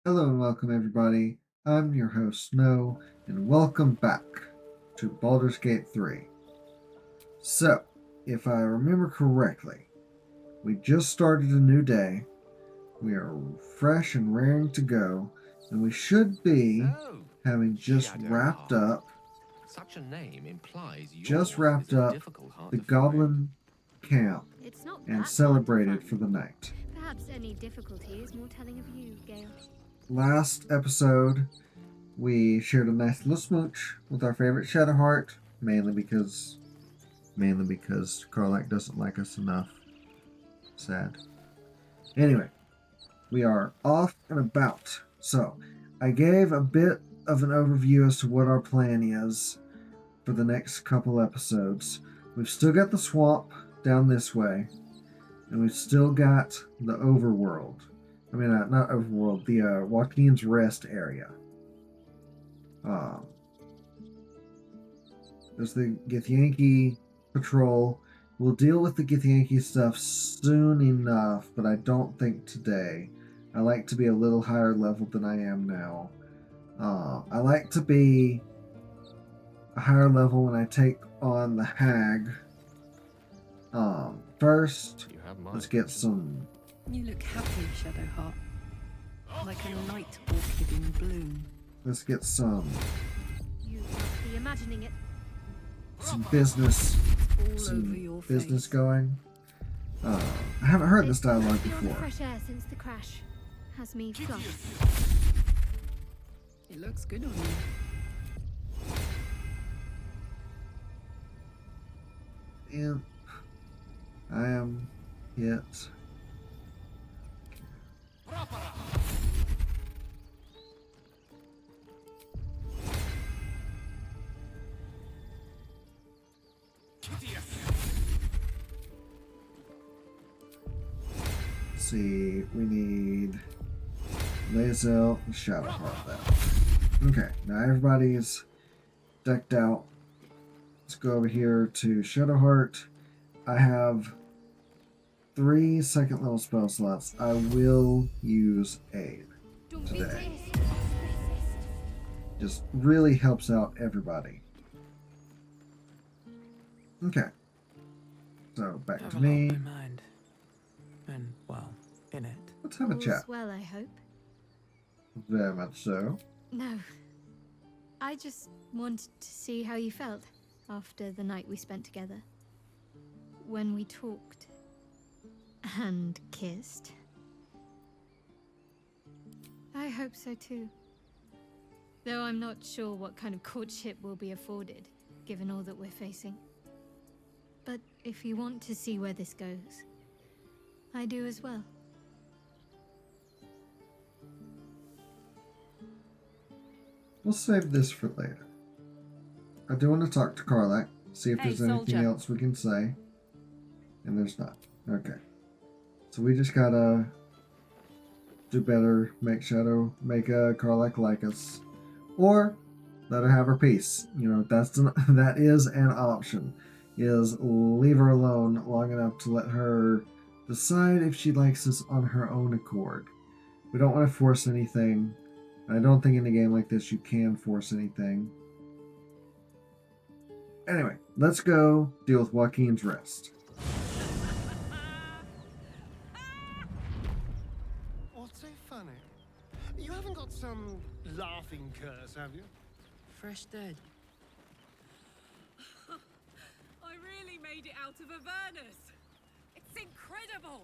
Hello and welcome everybody. I'm your host Snow and welcome back to Baldur's Gate 3. So, if I remember correctly, we just started a new day. We are fresh and raring to go, and we should be So, having Shadowheart. Such a name implies just yours is wrapped a up difficult heart the to find. goblin camp It's not and that hard to celebrated for find. the night. Perhaps any difficulty is more telling of you, Gale. Last episode, we shared a nice little smooch with our favorite Shadowheart, mainly because Karlak doesn't like us enough. Sad. Anyway, we are off and about. So, I gave a bit of an overview as to what our plan is for the next couple episodes. We've still got the swamp down this way, and we've still got the overworld. I mean, not overworld, the Waukeen's Rest area. Um, there's the Githyanki patrol. We'll deal with the Githyanki stuff soon enough, but I don't think today. I like to be a little higher level than I am now. I like to be a higher level when I take on the hag. First, You have my let's get attention. some. You look happy, Shadowheart. Like a night orchid in bloom. Let's get some You must be imagining it. business, All over some your business face. going. I haven't heard this It's dialogue the before. fresh air since the crash has me flushed. It looks good on you. And I am hit. Let's see, we need Lazel and Shadowheart now. Okay, now everybody's decked out. Let's go over here to Shadowheart. I have 3 second level spell slots. I will use Aid today. Just really helps out everybody. Okay. So back Have to a lot me. on my mind. And, well, in it. Let's have a All's chat. well, I hope. Very much so. No. I just wanted to see how you felt after the night we spent together. When we talked. And kissed. I hope so too. Though I'm not sure what kind of courtship will be afforded, given all that we're facing. But if you want to see where this goes, I do as well. We'll save this for later. I do want to talk to Karlak, see if Hey, there's anything soldier. else we can say. And there's not. Okay. So we just gotta do better, make Karlak like us. Or let her have her peace. You know, that is an option. Is leave her alone long enough to let her decide if she likes us on her own accord. We don't want to force anything. I don't think in a game like this you can force anything. Anyway, let's go deal with Waukeen's Rest. What's so funny? You haven't got some laughing curse, have you? Fresh dead. I really made it out of Avernus. It's incredible.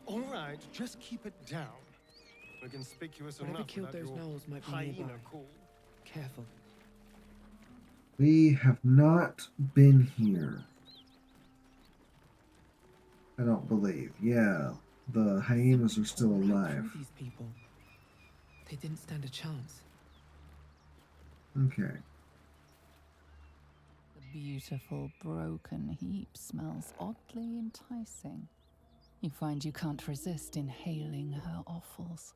All right, just keep it down. We're conspicuous Whatever enough killed without those your gnolls might be hyena nearby. call. Careful. We have not been here. I don't believe. Yeah, the hyenas are still All right alive. through these people. They didn't stand a chance. Okay. The beautiful broken heap smells oddly enticing. You find you can't resist inhaling her offals.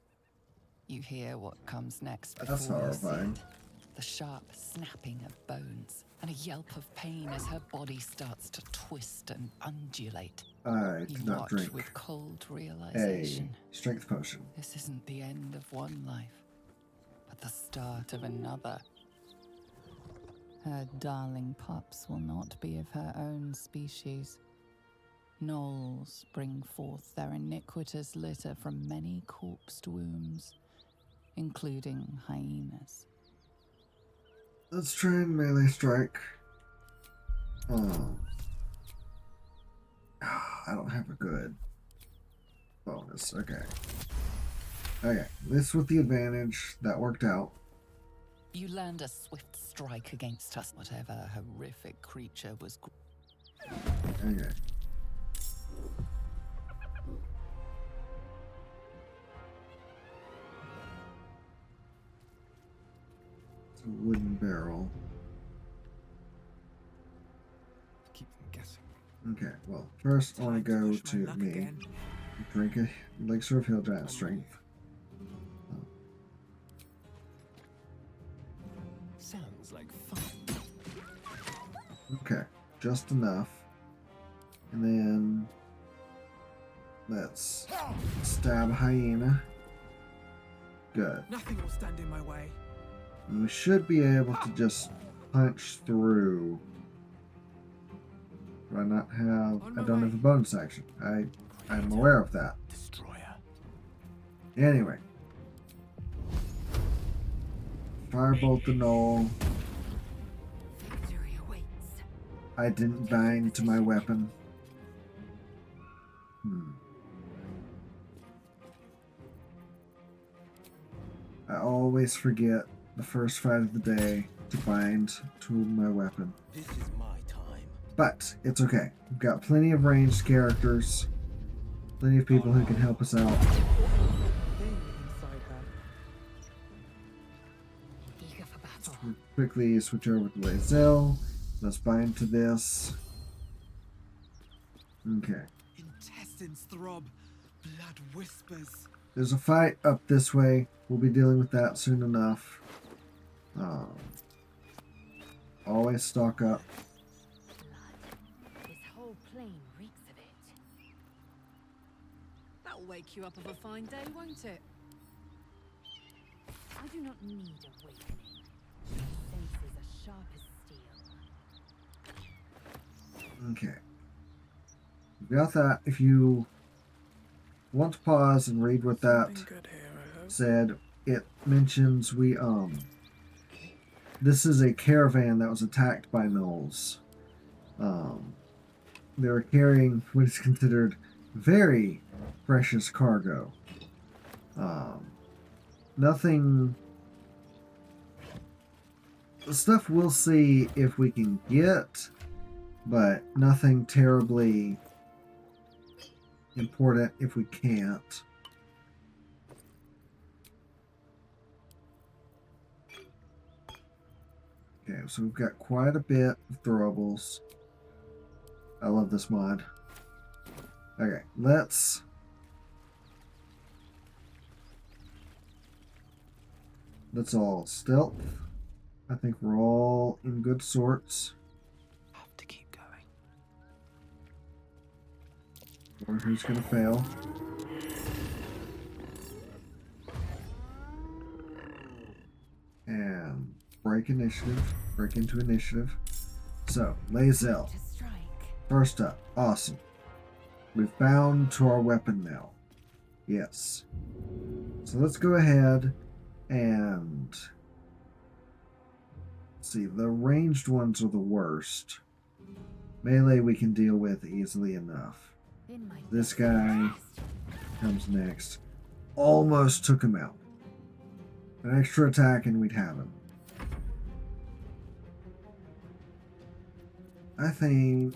You hear what comes next before That's you see horrifying. it. the sharp snapping of bones, and a yelp of pain as her body starts to twist and undulate. I You did not watch drink with cold a realization. strength potion. This isn't the end of one life, but the start of another. Her darling pups will not be of her own species. Gnolls bring forth their iniquitous litter from many corpsed wombs, including hyenas. Let's try and melee strike. I don't have a good bonus. Okay. Okay, this with the advantage. That worked out. You land a swift strike against us, whatever horrific creature was. Okay. It's a wooden barrel. Keep them guessing. Okay, well, first I want to go Push my to luck me. again. Drink a elixir of heal giant strength. Sounds like fun. Okay, just enough. And then let's stab a hyena. Good. Nothing will stand in my way. And we should be able to just punch through. Do I not have? I don't have a bonus action. I'm aware of that. Destroyer. Anyway. Firebolt the knoll. Victory awaits. I didn't bind to my weapon. I always forget the first fight of the day to bind to my weapon. This is my time. But it's okay. We've got plenty of ranged characters. Plenty of people who can help us out. Thing inside her. Eager for battle. We'll quickly switch over to Lae'zel. Let's bind to this. Okay. Intestines throb. Blood whispers. There's a fight up this way. We'll be dealing with that soon enough. Always stock up. This whole plain reeks of it. That'll wake you up of a fine day, won't it? I do not need awakening. My senses are sharp as steel. Okay. We've got that. If you want to pause and read what that Something good here, I hope. said, it mentions this is a caravan that was attacked by gnolls. They were carrying what is considered very precious cargo. Nothing. The stuff we'll see if we can get, but nothing terribly important if we can't. Okay, so we've got quite a bit of throwables. I love this mod. Okay, let's all stealth. I think we're all in good sorts. Have to keep going. Or who's gonna fail? And break initiative. Break into initiative. So, Lae'zel. To strike. First up. Awesome. We've bound to our weapon now. Yes. So let's go ahead and see. The ranged ones are the worst. Melee we can deal with easily enough. In my This guy comes next. Almost took him out. An extra attack and we'd have him. I think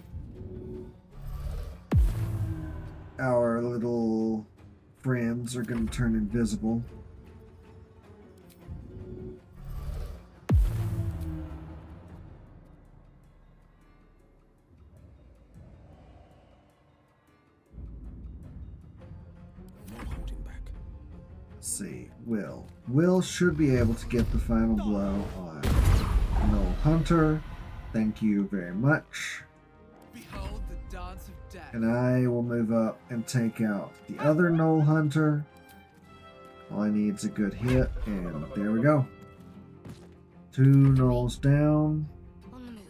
our little friends are going to turn invisible. No holding back. let's see. Will should be able to get the final blow on Noel Hunter. Thank you very much. Behold the dance of death. And I will move up and take out the other Noel Hunter. All I need is a good hit, and there we go. 2 Noels down. On the move.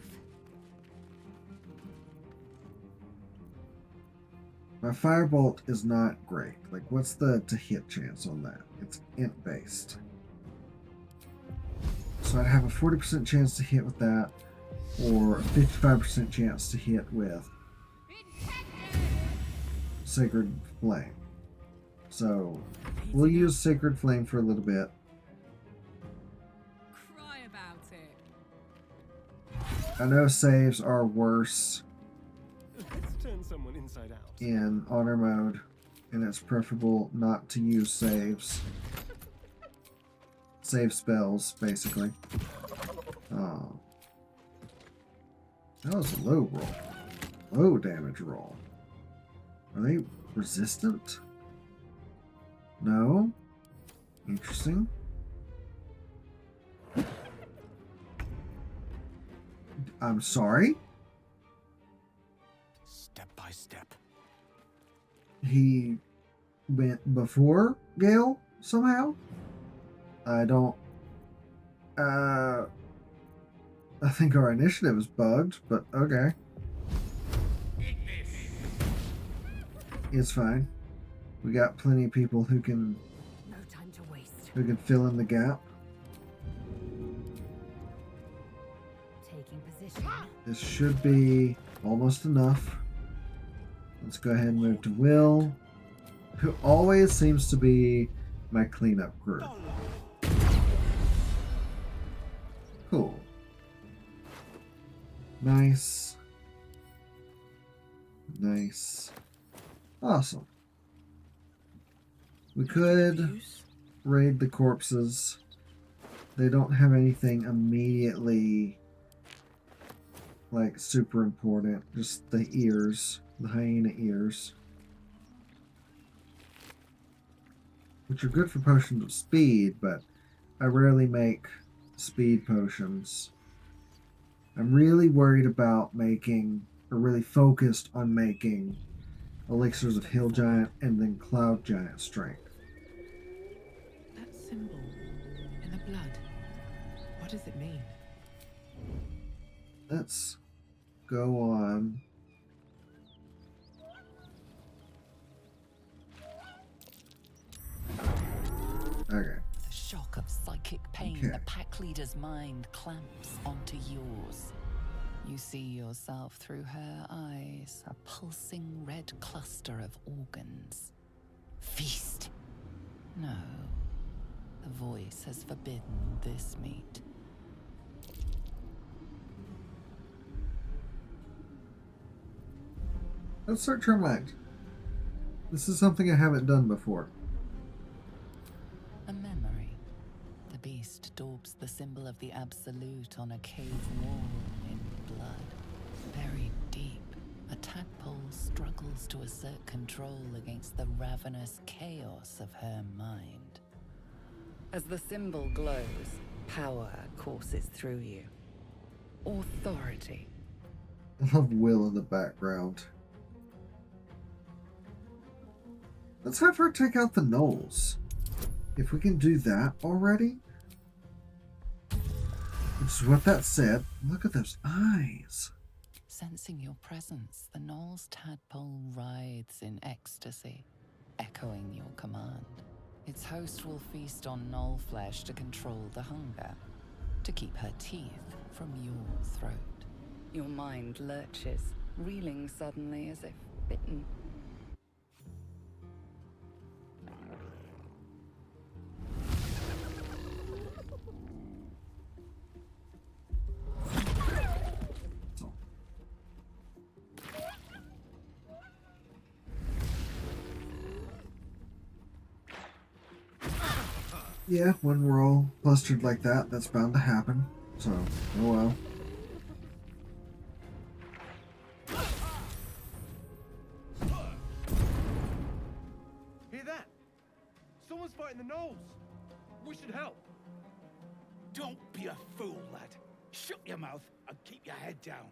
My firebolt is not great. Like, what's the to hit chance on that? It's int based. So I'd have a 40% chance to hit with that, or a 55% chance to hit with Sacred Flame. So we'll use Sacred Flame for a little bit. Cry about it. I know saves are worse Let's turn someone inside out. in honor mode, and it's preferable not to use save spells, basically. That was a low roll. Low damage roll. Are they resistant? No? Interesting. I'm sorry? Step by step. He went before Gale somehow? I don't... I think our initiative is bugged, but okay. It's fine. We got plenty of people who can No time to waste. fill in the gap. Taking position. This should be almost enough. Let's go ahead and move to Will, who always seems to be my cleanup crew. Cool. Nice. Nice. Awesome. We could raid the corpses. They don't have anything immediately like super important. Just the ears. The hyena ears. Which are good for potions of speed, but I rarely make speed potions. I'm really worried about making, or really focused on making, elixirs of Hill Giant and then Cloud Giant strength. That symbol in the blood. What does it mean? Let's go on. Okay. The shock of psychic pain, Okay. the pack leader's mind clamps onto yours. You see yourself through her eyes, a pulsing red cluster of organs. Feast! No, the voice has forbidden this meat. Let's search her mind. This is something I haven't done before. A memory. The beast daubs the symbol of the Absolute on a cave wall in blood. Buried deep, a tadpole struggles to assert control against the ravenous chaos of her mind. As the symbol glows, power courses through you. Authority. I love Will in the background. Let's have her take out the gnolls. If we can do that already. Which is what that said. Look at those eyes. Sensing your presence, the Knoll's tadpole writhes in ecstasy, echoing your command. Its host will feast on Knoll flesh to control the hunger, to keep her teeth from your throat. Your mind lurches, reeling suddenly as if bitten. Yeah, when we're all clustered like that, that's bound to happen. So, oh well. Hear that? Someone's Someone's fighting the gnolls. We should help. Don't be a fool, lad. Shut your mouth and keep your head down.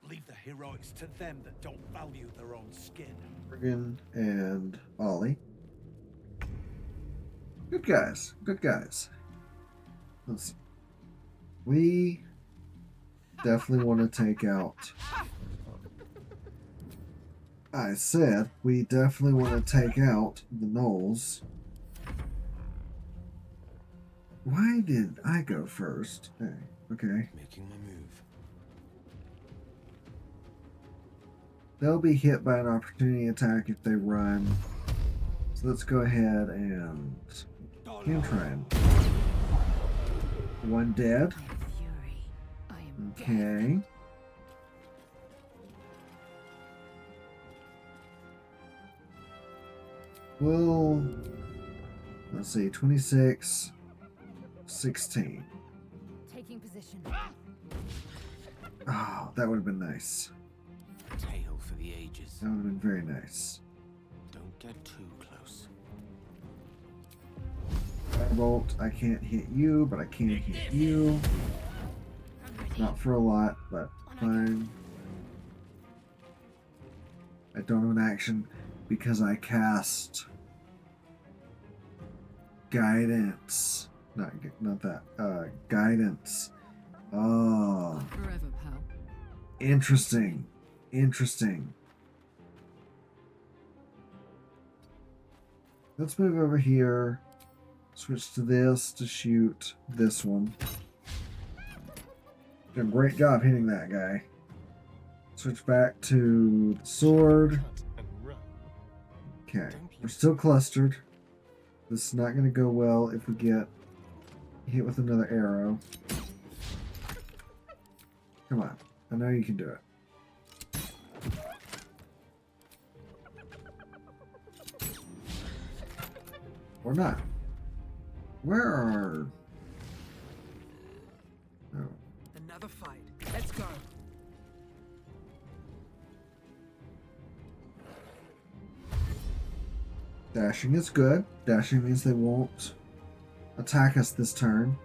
Leave the heroics to them that don't value their own skin. Morgan and Ollie. Good guys. Good guys. Let's see. We definitely want to take out... I said we definitely want to take out the gnolls. Why did I go first? Hey, okay. Making my move. They'll be hit by an opportunity attack if they run. So let's go ahead and can try and... One dead. Okay. Well, let's see, 26, 16. Taking position. Oh, that would have been nice. Tale for the ages. That would have been very nice. Don't get too close. Bolt, I can't hit you, but I can hit you. Not for a lot, but fine. I don't have an action because I cast guidance. Not that. Guidance. Oh. Forever, pal. Interesting. Interesting. Let's move over here. Switch to this to shoot this one. Did a great job hitting that guy. Switch back to the sword. Okay. We're still clustered. This is not going to go well if we get hit with another arrow. Come on. I know you can do it. Or not. Where are... Oh. Another fight. Let's go. Dashing is good. Dashing means they won't attack us this turn.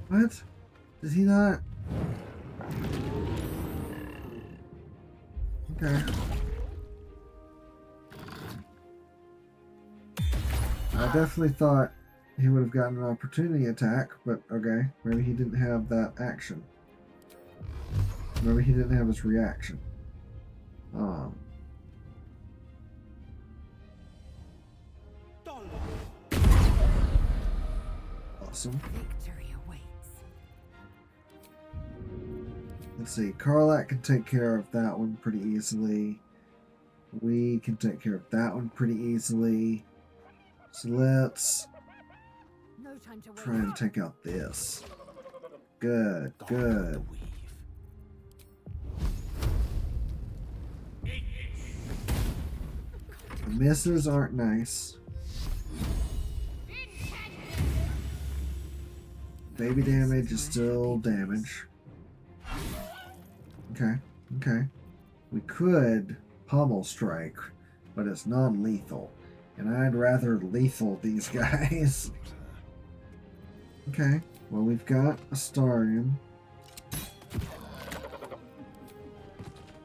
What? Did he not? Okay. I definitely thought he would have gotten an opportunity attack, but okay. Maybe he didn't have that action. Maybe he didn't have his reaction. Awesome. Victory awaits. Let's see. Karlak can take care of that one pretty easily. We can take care of that one pretty easily. So let's No time to try and take out this. Good, good. The misses aren't nice. Baby damage is still damage. Okay, okay. We could pommel strike, but it's non-lethal. And I'd rather lethal these guys. Okay, well we've got a Starion.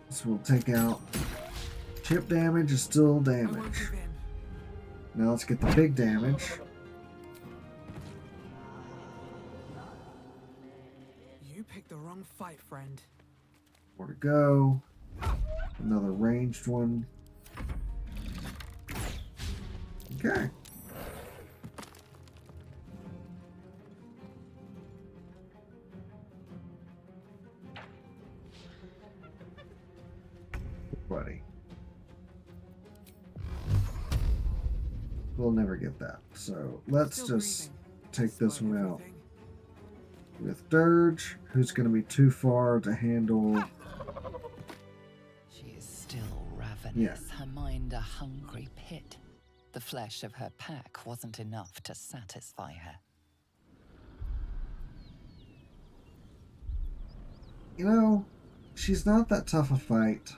So we'll take out... Chip damage is still damage. Now let's get the big damage. You picked the wrong fight, friend. More to go. Another ranged one. Okay. Buddy. We'll never get that. So let's just take this one out with Dirge, who's going to be too far to handle. She is still ravenous, Yeah. her mind a hungry pit. The flesh of her pack wasn't enough to satisfy her. You know, she's not that tough a fight.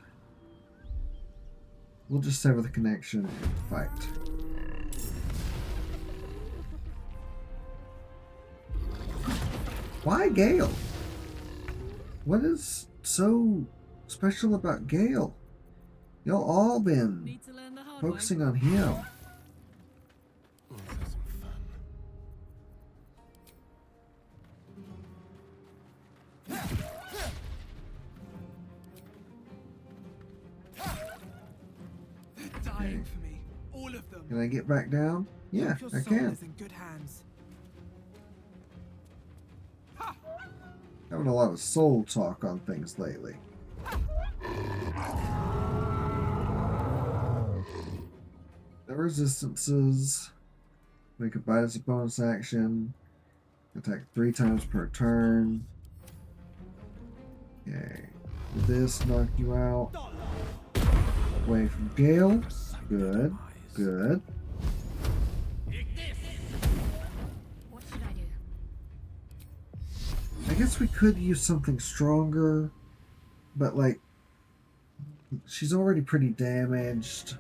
We'll just sever the connection and fight. Why Gale? What is so special about Gale? Y'all all been Need to learn the hard focusing on him. Let's have some fun. They're dying for me. All of them. Can I get back down? Yeah, Your I soul can. is in good hands. Having a lot of soul talk on things lately. The resistances. Make a bite as a bonus action. Attack 3 times per turn. Okay. Will this knock you out? Away from Gale. Good. Good. What should I do? I guess we could use something stronger. But, like, she's already pretty damaged.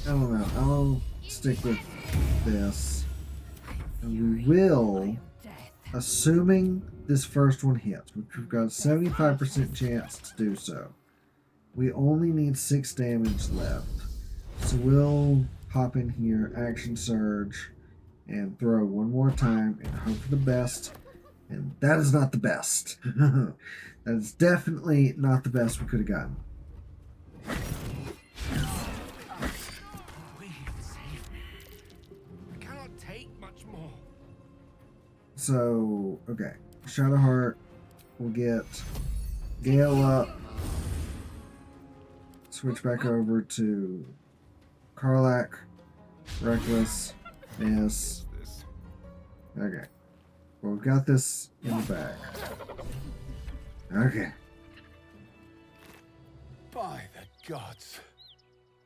I don't know. I'll stick with this. And we will, assuming this first one hits, which we've got a 75% chance to do so. We only need 6 damage left. So we'll hop in here, action surge, and throw one more time and hope for the best. And that is not the best. That is definitely not the best we could have gotten. I cannot take much more. So, okay. Shadowheart will get Gale up. Switch back over to Karlach. Reckless. Miss. Okay. Well, we've got this in the bag. Okay. By the gods,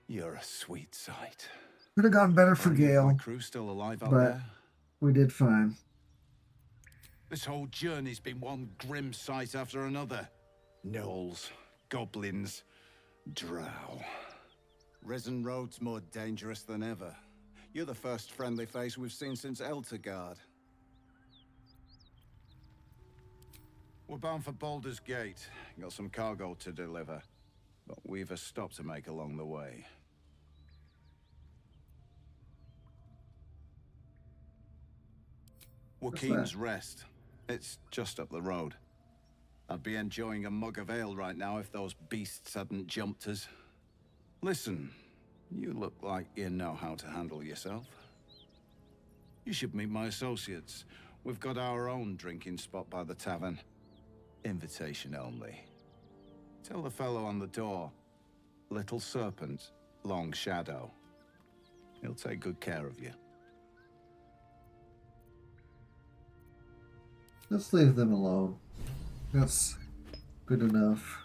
you're a sweet sight. Could have gone better for My Gale, crew still alive out but there? we did fine. This whole journey's been one grim sight after another. Gnolls, goblins, drow. Risen Road's more dangerous than ever. You're the first friendly face we've seen since Eltergard. We're bound for Baldur's Gate. Got some cargo to deliver. But we've a stop to make along the way. Joaquin's Rest. It's just up the road. I'd be enjoying a mug of ale right now if those beasts hadn't jumped us. Listen, you look like you know how to handle yourself. You should meet my associates. We've got our own drinking spot by the tavern. Invitation only. Tell the fellow on the door, Little Serpent, Long Shadow. He'll take good care of you. Let's leave them alone. That's good enough.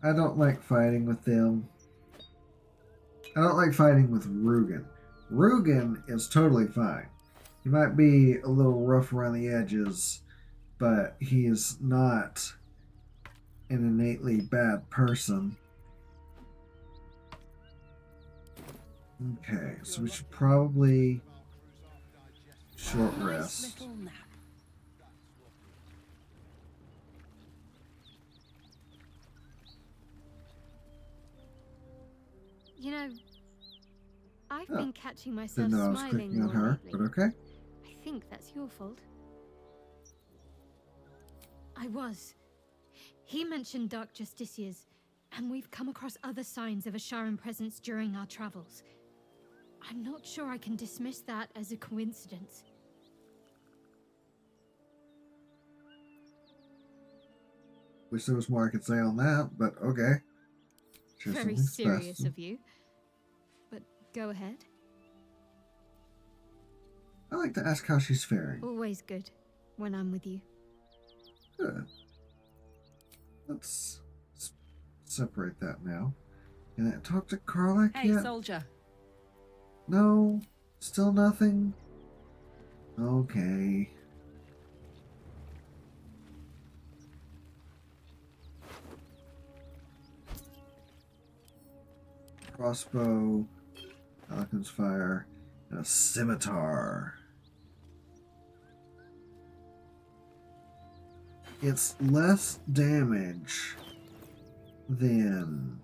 I don't like fighting with them. I don't like fighting with Rugen. Rugen is totally fine. He might be a little rough around the edges, but he is not an innately bad person. Okay, so we should probably short rest. Little nap. You know, I've been catching myself Didn't know I was smiling clicking on more her, lately. but okay. I think that's your fault. I was. He mentioned Dark Justiciars, and we've come across other signs of a Sharon presence during our travels. I'm not sure I can dismiss that as a coincidence. Wish there was more I could say on that, but okay. Share Very something serious special. of you. But go ahead. I like to ask how she's faring. Always good when I'm with you. Good. Let's separate that now. Can I talk to Karlach Hey, yet? soldier. No? Still nothing? Okay. crossbow, Alchemist's fire, and a scimitar. It's less damage than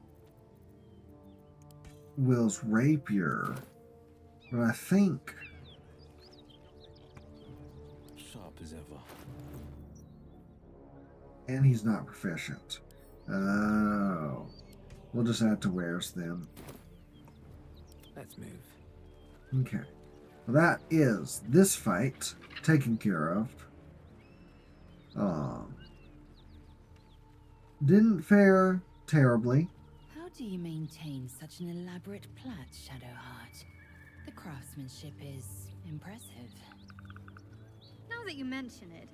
Will's rapier, but I think Sharp as ever. and he's not proficient. Oh. We'll just add to wares then. Let's move. Okay. Well, that is this fight taken care of. Didn't fare terribly. How do you maintain such an elaborate plait, Shadowheart? The craftsmanship is impressive. Now that you mention it,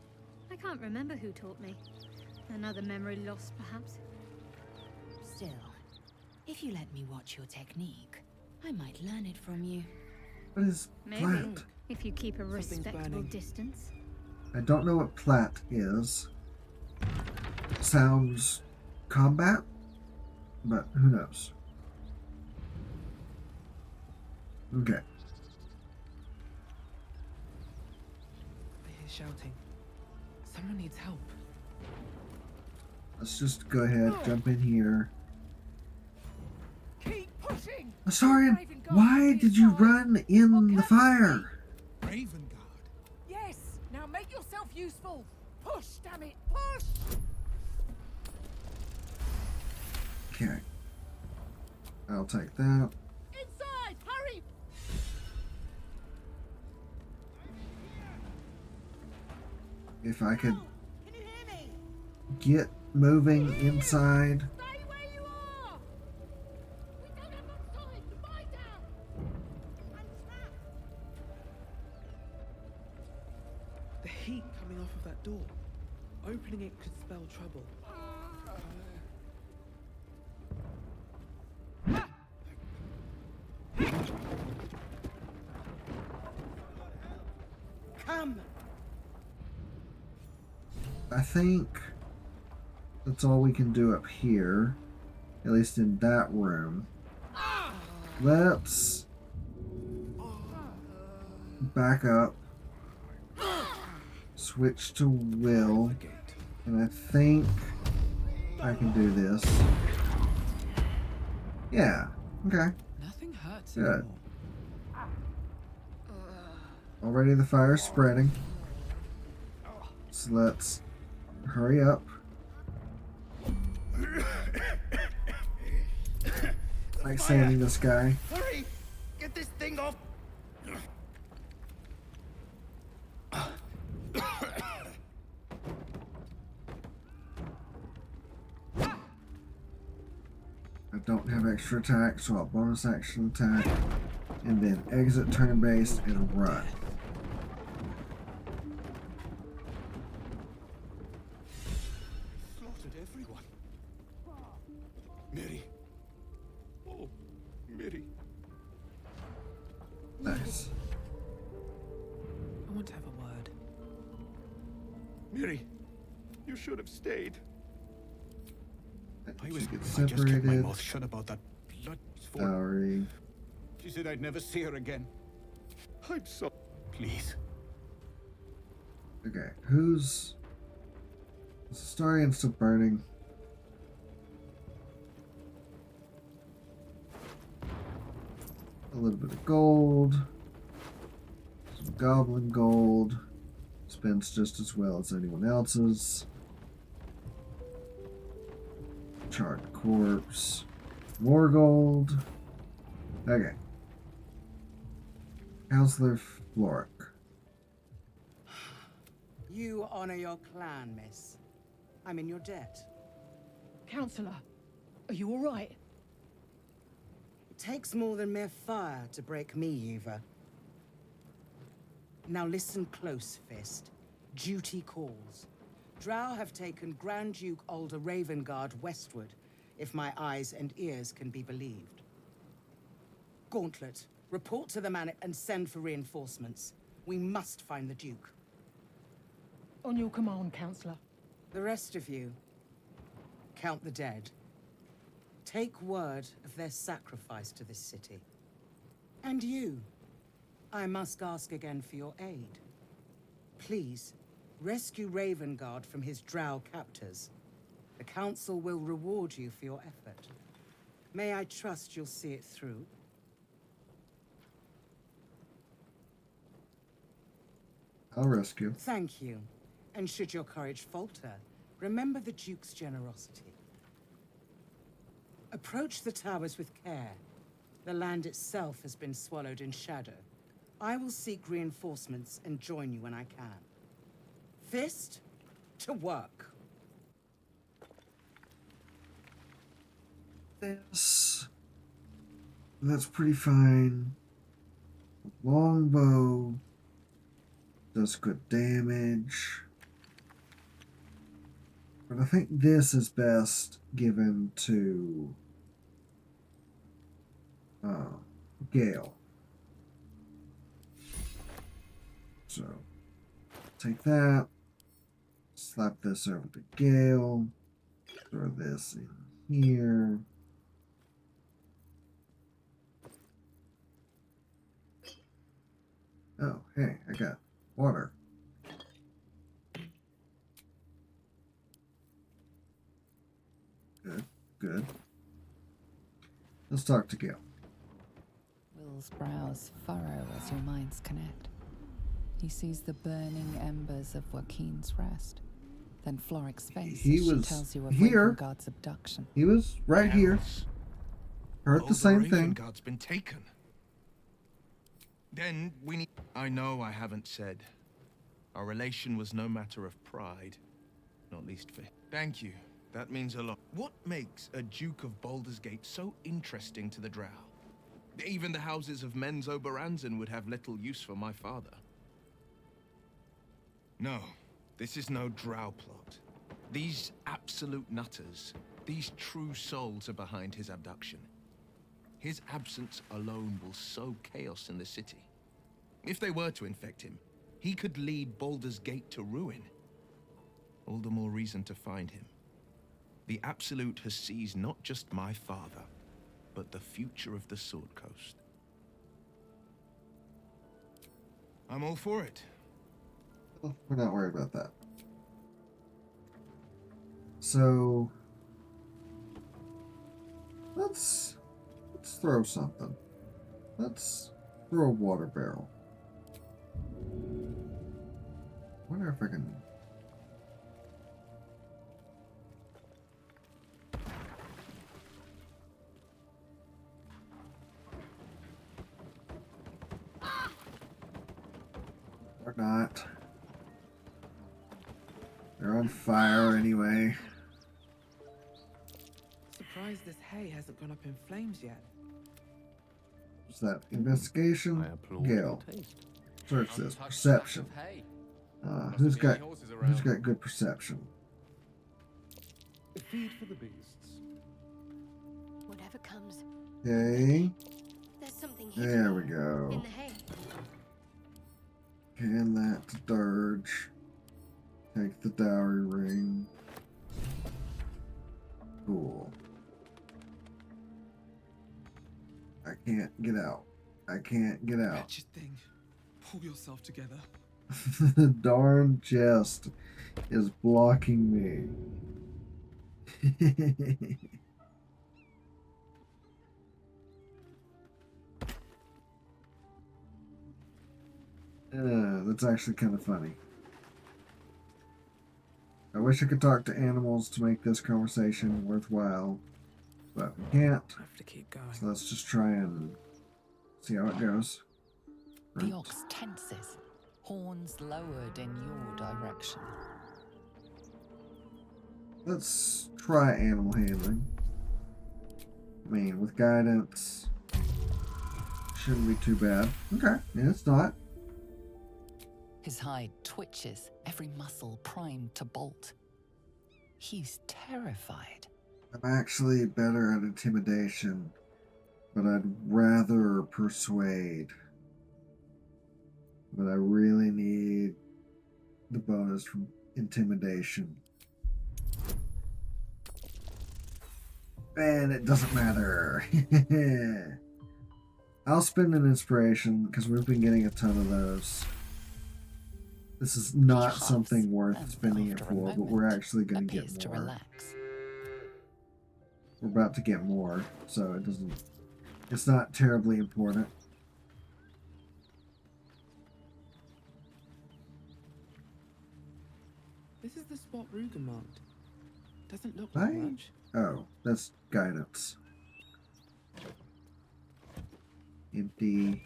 I can't remember who taught me. Another memory loss, perhaps. Still, if you let me watch your technique, I might learn it from you. What is Maybe, plat? if you keep a respectable burning. distance. I don't know what plat is. Sounds combat, but who knows? Okay. I hear shouting. Someone needs help. Let's just go ahead, jump in here. Keep pushing! Astarion, why did you run in the fire? Raven Guard. Yes! Now make yourself useful! Push, damn it! Push! Okay. I'll take that. Inside! Hurry! If I could Can you hear me? get moving inside. Stay where you are! We don't have much time to buy down! And snap! The heat coming off of that door. Opening it could spell trouble. Come! I think that's all we can do up here, at least in that room. Let's back up, switch to Will, and I think I can do this. Yeah, okay, Nothing hurts good. anymore. Already the fire's spreading, so let's hurry up. Like saving this guy. Hurry! Get this thing off! I don't have extra attack, so I'll bonus action attack, and then exit turn based and run. Slaughtered everyone. Miri. Oh, Miri. Nice. I want to have a word. Miri, you should have stayed. I She gets I just kept my separated. mouth shut about that blood sport. Dowry. She said I'd never see her again. I'm so... Please. Okay, who's... Is Astarion still burning? A little bit of gold. Some goblin gold. Spends just as well as anyone else's. Charred corpse. More gold. Okay. Counselor Floric. You honor your clan, miss. I'm in your debt. Counselor, are you alright? It takes more than mere fire to break me, Yuva. Now listen close, Fist. Duty calls. Drow have taken Grand Duke Alder Ravengard westward, if my eyes and ears can be believed. Gauntlet, report to the man and send for reinforcements. We must find the Duke. On your command, Counselor. The rest of you, count the dead. take word of their sacrifice to this city. And you, I must ask again for your aid. Please, rescue Ravengard from his drow captors. The Council will reward you for your effort. May I trust you'll see it through? I'll rescue. Thank you. And should your courage falter, remember the Duke's generosity. Approach the towers with care. The land itself has been swallowed in shadow. I will seek reinforcements and join you when I can. Fist, to work. That's pretty fine. Longbow does good damage. But I think this is best given to Gale. So take that, slap this over to Gale, throw this in here. Oh, hey, I got water. Good, good. Let's talk to Gale. Will's brows furrow as your minds connect. He sees the burning embers of Joaquin's rest. Then Floric's face He as she was tells you of here. Ravengard's abduction. He was right here. Heard the same thing. Ravengard's been taken. Then we need... I know I haven't said. Our relation was no matter of pride. Not least for... Thank you. That means a lot. What makes a Duke of Baldur's Gate so interesting to the Drow? Even the houses of Men's Oberanzen would have little use for my father. No, this is no Drow plot. These absolute nutters, these true souls are behind his abduction. His absence alone will sow chaos in the city. If they were to infect him, he could lead Baldur's Gate to ruin. All the more reason to find him. The Absolute has seized not just my father, but the future of the Sword Coast. I'm all for it. Well, we're not worried about that. So let's throw something. Let's throw a water barrel. Wonder if I can. Or not. They're on fire anyway. Surprised this hay hasn't gone up in flames yet. What's that? Investigation? Gale. Search this. Perception. Who's got good perception? Feed for the beasts. Whatever comes. Okay. There's something There we go. in the hay. Hand that to Dirge. Take the dowry ring. Cool. I can't get out. I can't get out. Wretched thing. Pull yourself together. The darn chest is blocking me. That's actually kind of funny. I wish I could talk to animals to make this conversation worthwhile, but we can't. I have to keep going. So let's just try and see how it goes. The ox tenses, horns lowered in your direction. Let's try animal handling. I mean, with guidance, shouldn't be too bad. Okay, yeah, it's not. His hide twitches, every muscle primed to bolt. He's terrified. I'm actually better at intimidation, but I'd rather persuade. But I really need the bonus from intimidation. And it doesn't matter. I'll spend an inspiration because we've been getting a ton of those. This is not He something huffs, worth and spending it after a for, but we're moment, actually going to get appears to more. relax. We're about to get more, so it doesn't. It's not terribly important. This is the spot Ruger marked. Doesn't look like much. Oh, that's guidance. Empty.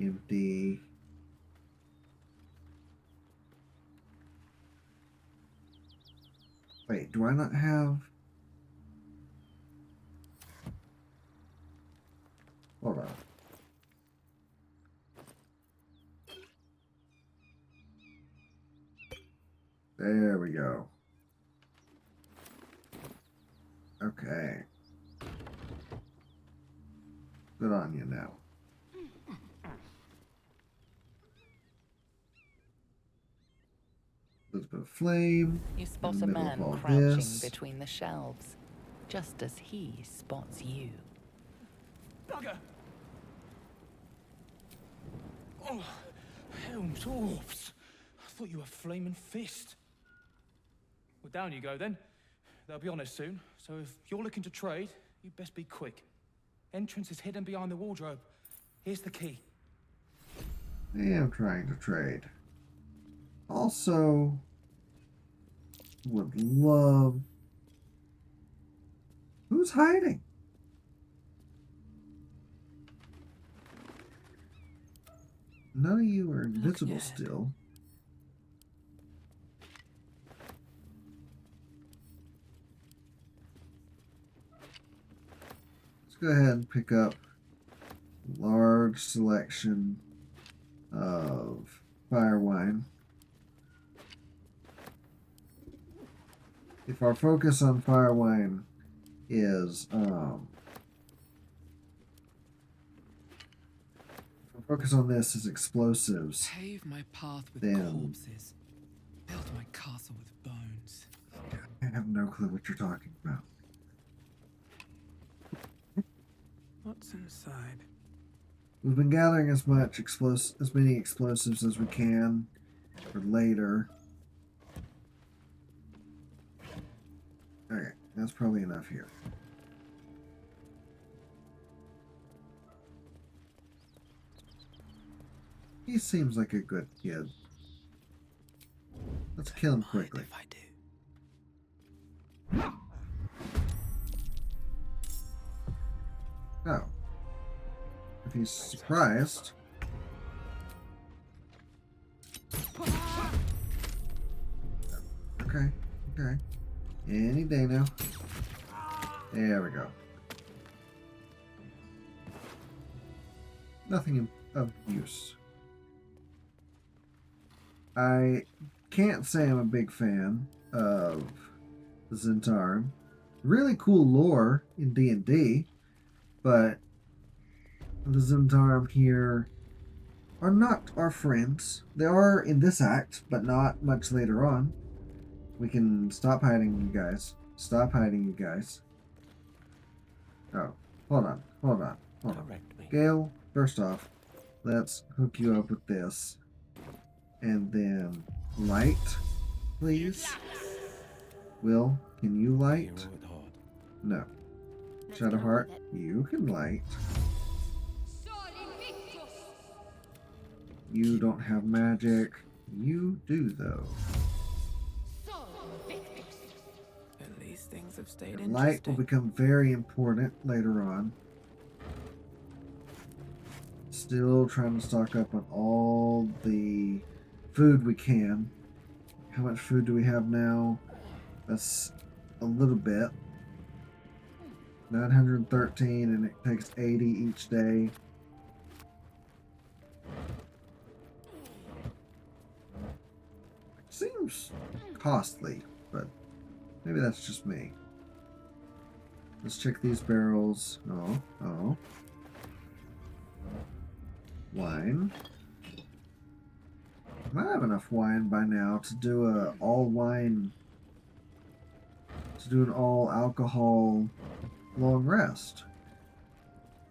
Empty. Wait, do I not have... Hold on. There we go. Okay. Good on you now. Little bit of flame. You spot in the a middle man of all crouching this. between the shelves, just as he spots you. Bugger! Oh, Helm's Orbs. I thought you were Flaming Fist. Well, down you go then. They'll be on us soon, so if you're looking to trade, you'd best be quick. Entrance is hidden behind the wardrobe. Here's the key. I am trying to trade. Also, would love... Who's hiding? None of you are invisible still. Let's go ahead and pick up a large selection of fire wine. If our focus on fire wine is focus on this is explosives. Pave my path with then corpses. Build my castle with bones. I have no clue what you're talking about. What's inside? We've been gathering as many explosives as we can for later. Okay, that's probably enough here. He seems like a good kid. Let's kill him quickly. If I do. Oh. If he's surprised. Okay, okay. Any day now. There we go. Nothing of use. I can't say I'm a big fan of the Zentarum. Really cool lore in D&D, but the Zentarum here are not our friends. They are in this act, but not much later on. We can stop hiding, you guys. Stop hiding, you guys. Oh, hold on, hold on, hold on. Gale, first off, let's hook you up with this. And then light, please. Will, can you light? No. Shadowheart, you can light. You don't have magic. You do, though. At least things have stayed And light will become very important later on. Still trying to stock up on all the food we can. How much food do we have now? That's a little bit. 913, and it takes 80 each day. Seems costly, but maybe that's just me. Let's check these barrels. Oh. Wine. Might have enough wine by now to do an all alcohol long rest.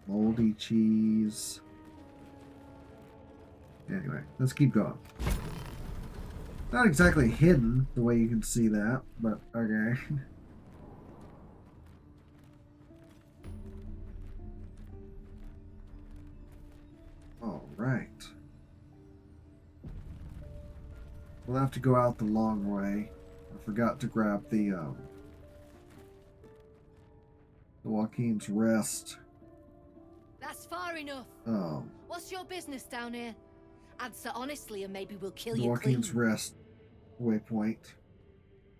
Moldy cheese. Anyway, let's keep going. Not exactly hidden the way you can see that, but okay. All right. We'll have to go out the long way. I forgot to grab the Joaquin's Rest. That's far enough. Oh. What's your business down here? Answer honestly and maybe we'll kill The you clean. Joaquin's Rest waypoint.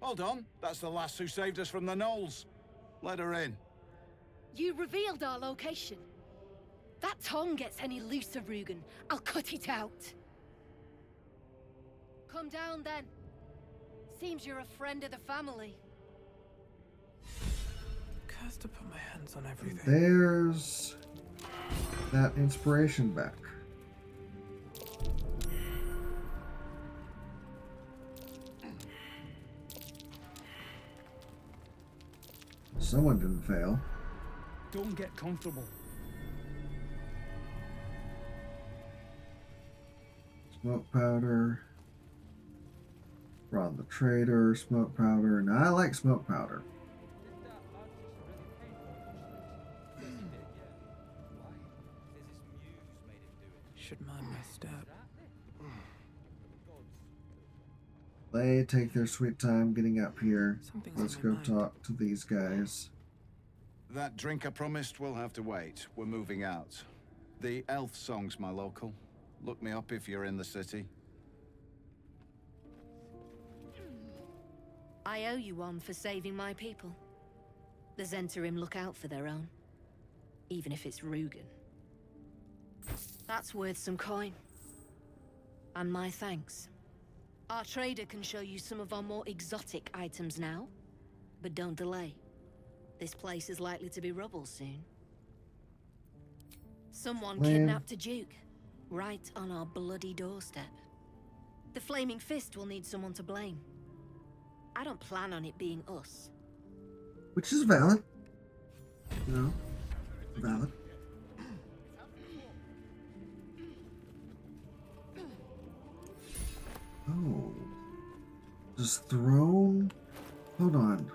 Hold on, that's the lass who saved us from the gnolls. Let her in. You revealed our location. That tongue gets any looser, Rugen, I'll cut it out. Come down then. Seems you're a friend of the family. Cursed to put my hands on everything. There's that inspiration back. Someone didn't fail. Don't get comfortable. Smoke powder. Ron the Trader, smoke powder. Now I like smoke powder. Should mind my step. They take their sweet time getting up here. Something's Let's on go my mind. talk to these guys. That drink I promised will have to wait. We're moving out. The elf song's my local. Look me up if you're in the city. I owe you one for saving my people. The Zentarim look out for their own. Even if it's Rugen. That's worth some coin. And my thanks. Our trader can show you some of our more exotic items now. But don't delay. This place is likely to be rubble soon. Someone kidnapped a duke. Right on our bloody doorstep. The Flaming Fist will need someone to blame. I don't plan on it being us. Which is valid. You know, valid. Oh. Just thrown? Hold on.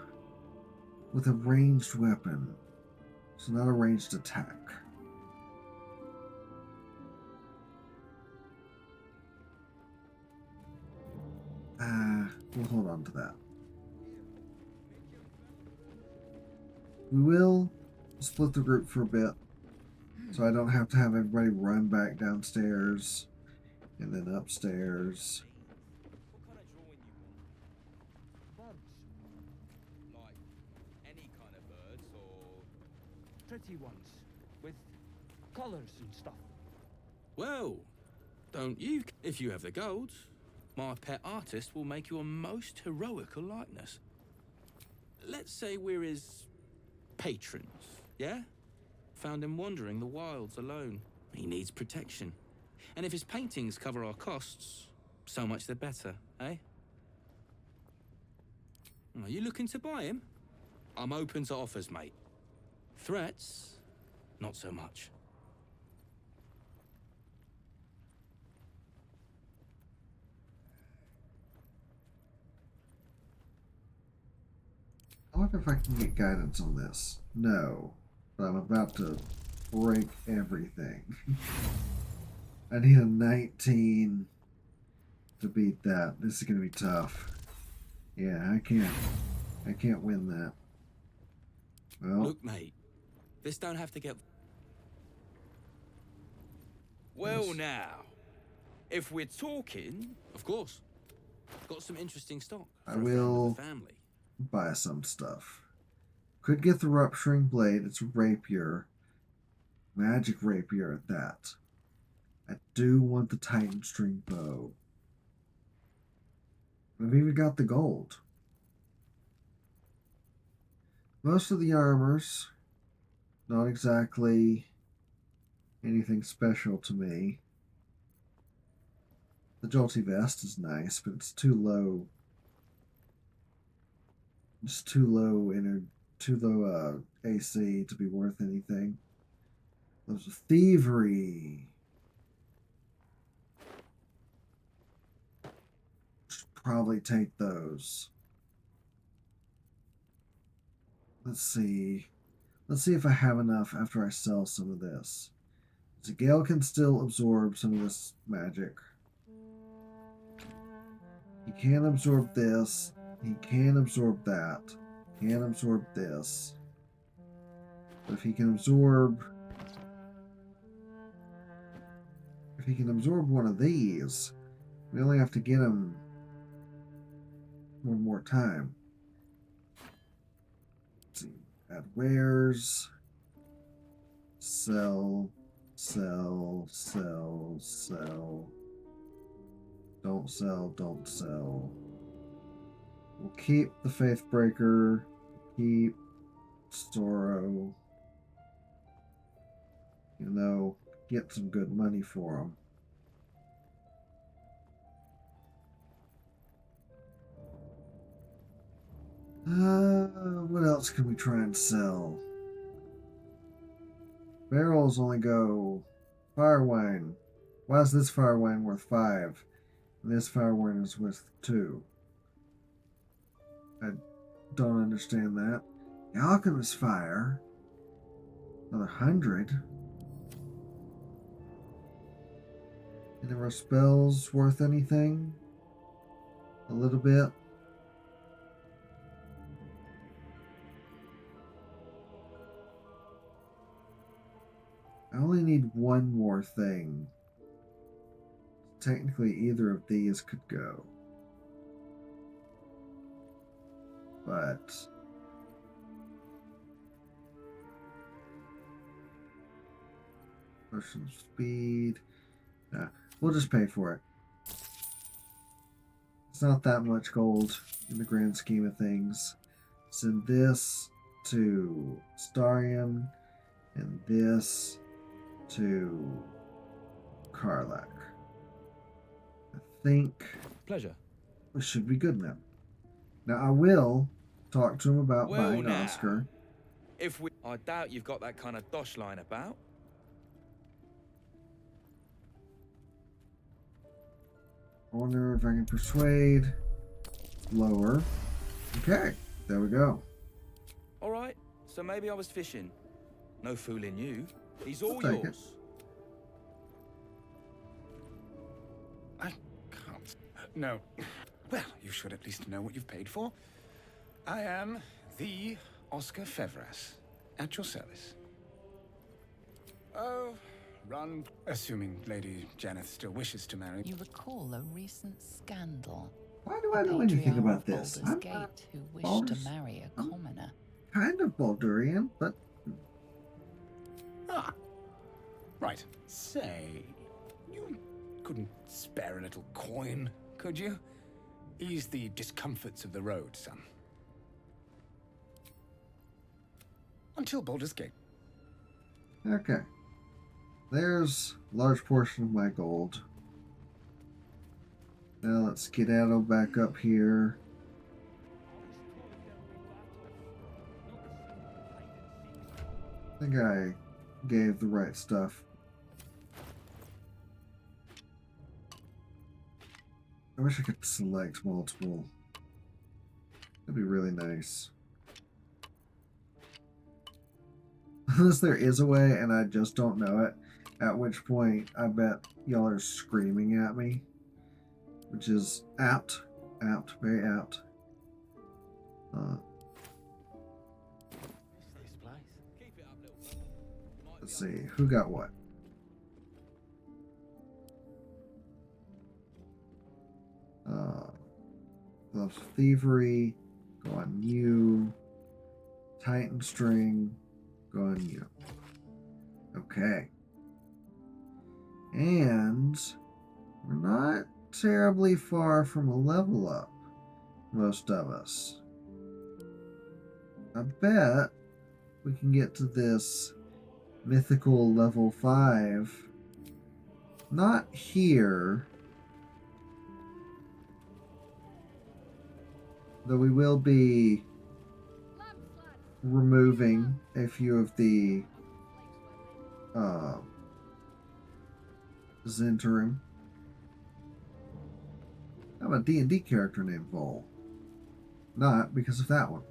With a ranged weapon. So not a ranged attack. We'll hold on to that. We will split the group for a bit. So I don't have to have everybody run back downstairs and then upstairs. What kind of drawing you want? Birds. Like any kind of birds or Pretty ones. With colours and stuff. well, don't you? If you have the gold, my pet artist will make you a most heroical likeness. Let's say we're his patrons, yeah? Found him wandering the wilds alone. He needs protection. And if his paintings cover our costs, so much the better, eh? Are you looking to buy him? I'm open to offers, mate. Threats? Not so much. I wonder if I can get guidance on this. No. But I'm about to break everything. I need a 19 to beat that. This is going to be tough. Yeah, I can't win that. Well, Look, mate, this don't have to get... Well, Yes. now, if we're talking, of course, got some interesting stock. I for a friend of will the family. buy some stuff. Could get the Rupturing Blade. It's a rapier. Magic rapier at that. I do want the Titan String Bow. I've even got the gold. Most of the armors, not exactly anything special to me. The Jolty Vest is nice, but it's too low. It's too low too low AC to be worth anything. Those are thievery. Should probably take those. Let's see. Let's see if I have enough after I sell some of this. So Gale can still absorb some of this magic. He can absorb this. He can absorb that. He can absorb this. But if he can absorb... If he can absorb one of these, we only have to get him one more time. Let's see. Add wares. Sell. Sell. Sell. Sell. Don't sell. Don't sell. We'll keep the Faithbreaker. Keep Sorrow. You know, get some good money for them. What else can we try and sell? Barrels only go fire wine. Why is this fire wine worth 5? And this fire wine is worth 2. I don't understand that. The alchemist fire. Another 100. Any of our spells worth anything? A little bit. I only need one more thing. Technically, either of these could go. But... Potion of speed. Nah, we'll just pay for it. It's not that much gold in the grand scheme of things. Send this to Starion and this to Karlak. I think Pleasure. we should be good now. Now I will talk to him about Well, buying now, Oscar. I doubt you've got that kind of dosh line about. I wonder if I can persuade. Lower. Okay, there we go. All right, so maybe I was fishing. No fooling you. He's all I'll take yours. I can't. No. Well, you should at least know what you've paid for. I am the Oscar Fevras, at your service. Oh, run. Assuming Lady Janeth still wishes to marry. You recall a recent scandal. Why do I know anything about this? Baldur's Gate, who wished to marry a commoner. Kind of Baldurian, but... Ah. Right. Say, you couldn't spare a little coin, could you? Ease the discomforts of the road, son. Until Baldur's Gate. Okay. There's a large portion of my gold. Now let's skedaddle back up here. I think I gave the right stuff. I wish I could select multiple. That'd be really nice. Unless there is a way and I just don't know it, at which point I bet y'all are screaming at me. Which is apt. Apt. Very apt. Let's see. Who got what? Gloves of Thievery. Go on you. Titan String. Go on you. Okay. And we're not terribly far from a level up, most of us. I bet we can get to this mythical level 5. Not here. Though we will be removing a few of the Zentrum. I have a D&D character named Vol. Not because of that one.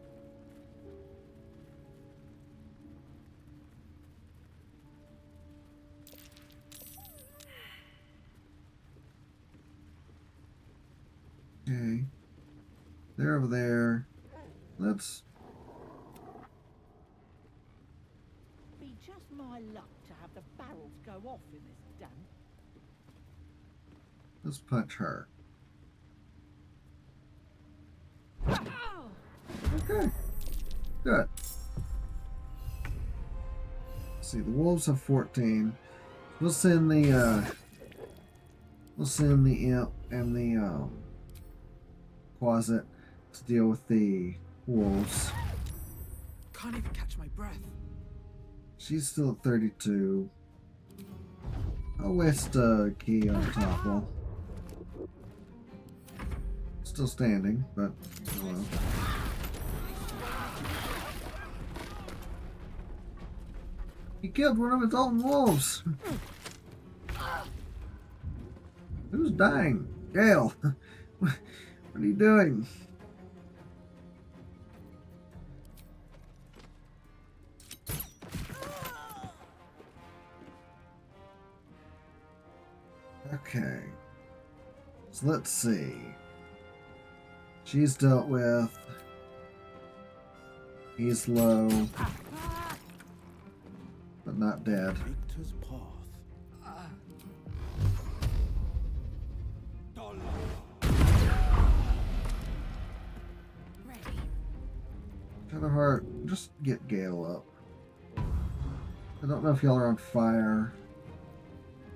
Okay. They're over there. Let's... Be just my luck to have the barrels go off in this damp. Let's punch her. Okay. Good. Let's see, the wolves have 14. We'll send the imp and the Quasit to deal with the wolves. Can't even catch my breath. She's still at 32. I'll waste a key on Topple. Still standing, but oh well. He killed one of his own wolves. Who's dying? Gale. What are you doing? Okay. So let's see. She's dealt with. He's low. But not dead. Victor's path. Shadowheart, just get Gale up. I don't know if y'all are on fire.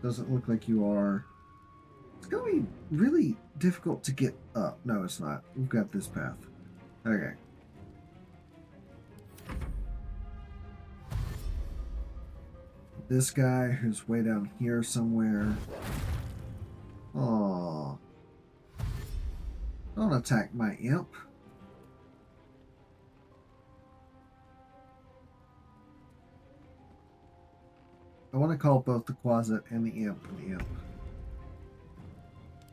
Doesn't look like you are. It's gonna be really difficult to get up. No, it's not. We've got this path. Okay. This guy who's way down here somewhere. Aww. Don't attack my imp. I want to call both the Quasit and the imp and the imp.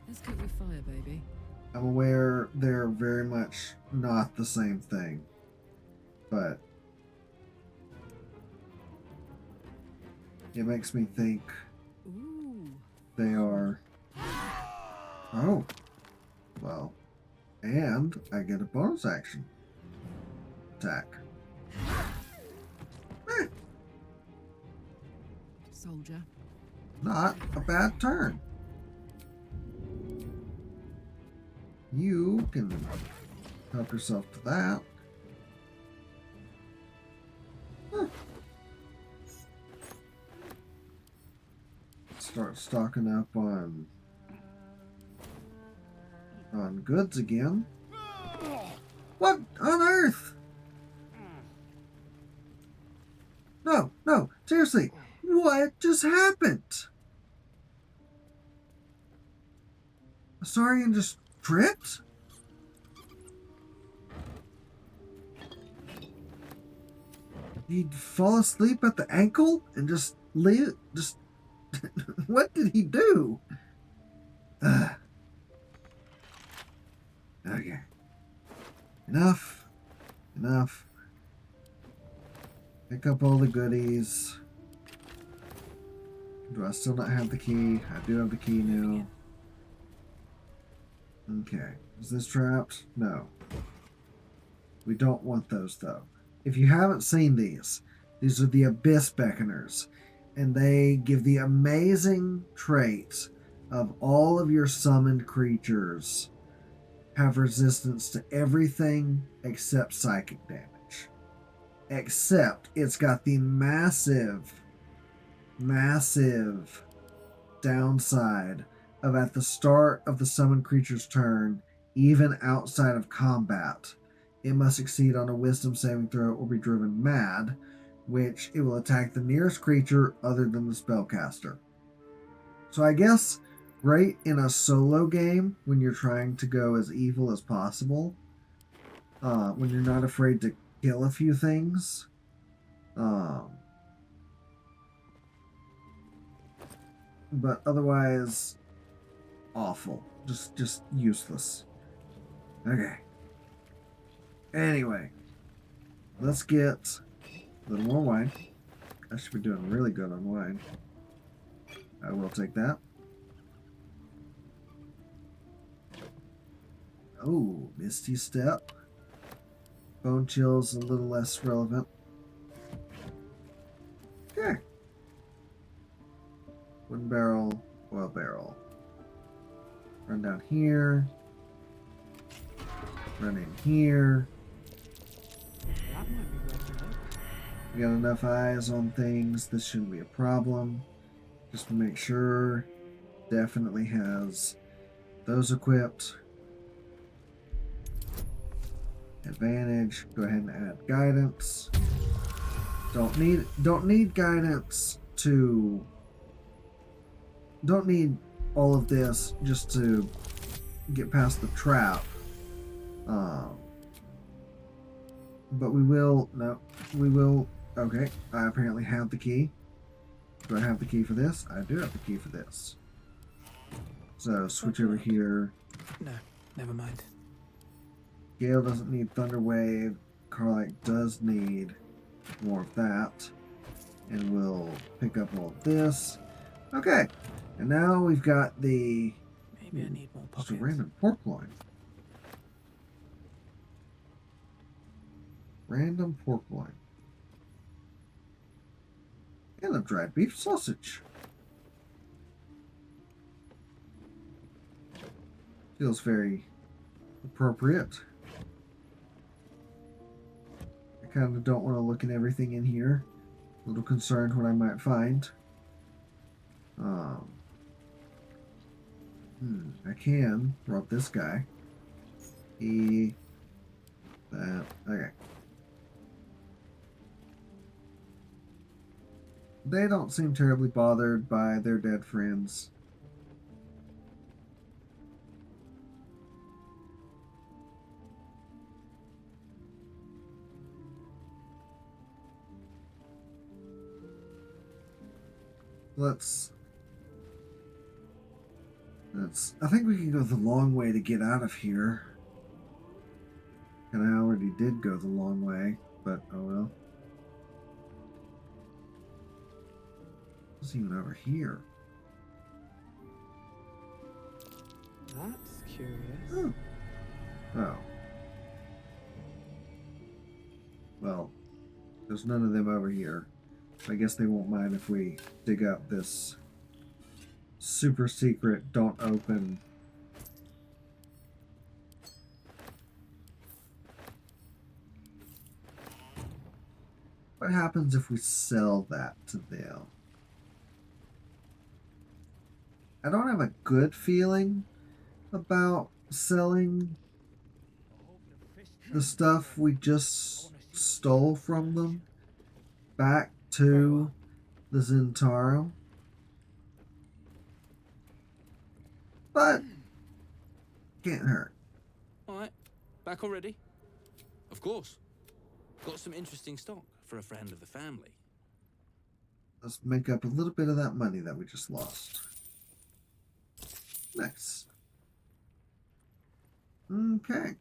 Let's cook with fire, baby. I'm aware they're very much not the same thing, but it makes me think they are. Oh, well, and I get a bonus action attack. Soldier. Not a bad turn. You can help yourself to that. Huh. Start stocking up on goods again. What on earth? No, no, seriously. What just happened? Asarian just tripped? He'd fall asleep at the ankle and just leave? Just what did he do? Okay. Enough. Enough. Pick up all the goodies. Do I still not have the key? I do have the key now. Okay. Is this trapped? No. We don't want those though. If you haven't seen these are the Abyss Beckoners. And they give the amazing trait of all of your summoned creatures have resistance to everything except psychic damage. Except it's got the massive downside of at the start of the summoned creature's turn, even outside of combat, it must succeed on a wisdom saving throw or be driven mad, which it will attack the nearest creature other than the spellcaster. So I guess great in a solo game when you're trying to go as evil as possible, when you're not afraid to kill a few things. But otherwise, awful. Just useless. Okay. Anyway, let's get a little more wine. I should be doing really good on wine. I will take that. Oh, Misty Step. Bone Chill's a little less relevant. Okay. Wooden barrel, oil barrel. Run down here. Run in here. We got enough eyes on things. This shouldn't be a problem. Just to make sure. Definitely has those equipped. Advantage. Go ahead and add guidance. Don't need guidance to. Don't need all of this just to get past the trap. But we will. No, we will. Okay, I apparently have the key. Do I have the key for this? I do have the key for this. So switch over here. No, never mind. Gale doesn't need Thunder Wave. Carlac does need more of that. And we'll pick up all of this. Okay. And now we've got the... Maybe I need more pockets. Just a random pork loin. Random pork loin. And a dried beef sausage. Feels very appropriate. I kind of don't want to look at everything in here. A little concerned what I might find. I can rob this guy. That. Okay. They don't seem terribly bothered by their dead friends. I think we can go the long way to get out of here. And I already did go the long way, but oh well. What's even over here? That's curious. Oh. Oh. Well, there's none of them over here. I guess they won't mind if we dig up this super secret, don't open. What happens if we sell that to them? I don't have a good feeling about selling the stuff we just stole from them back to the Zentaro. But can't hurt. Alright, back already? Of course. Got some interesting stock for a friend of the family. Let's make up a little bit of that money that we just lost. Nice. Okay.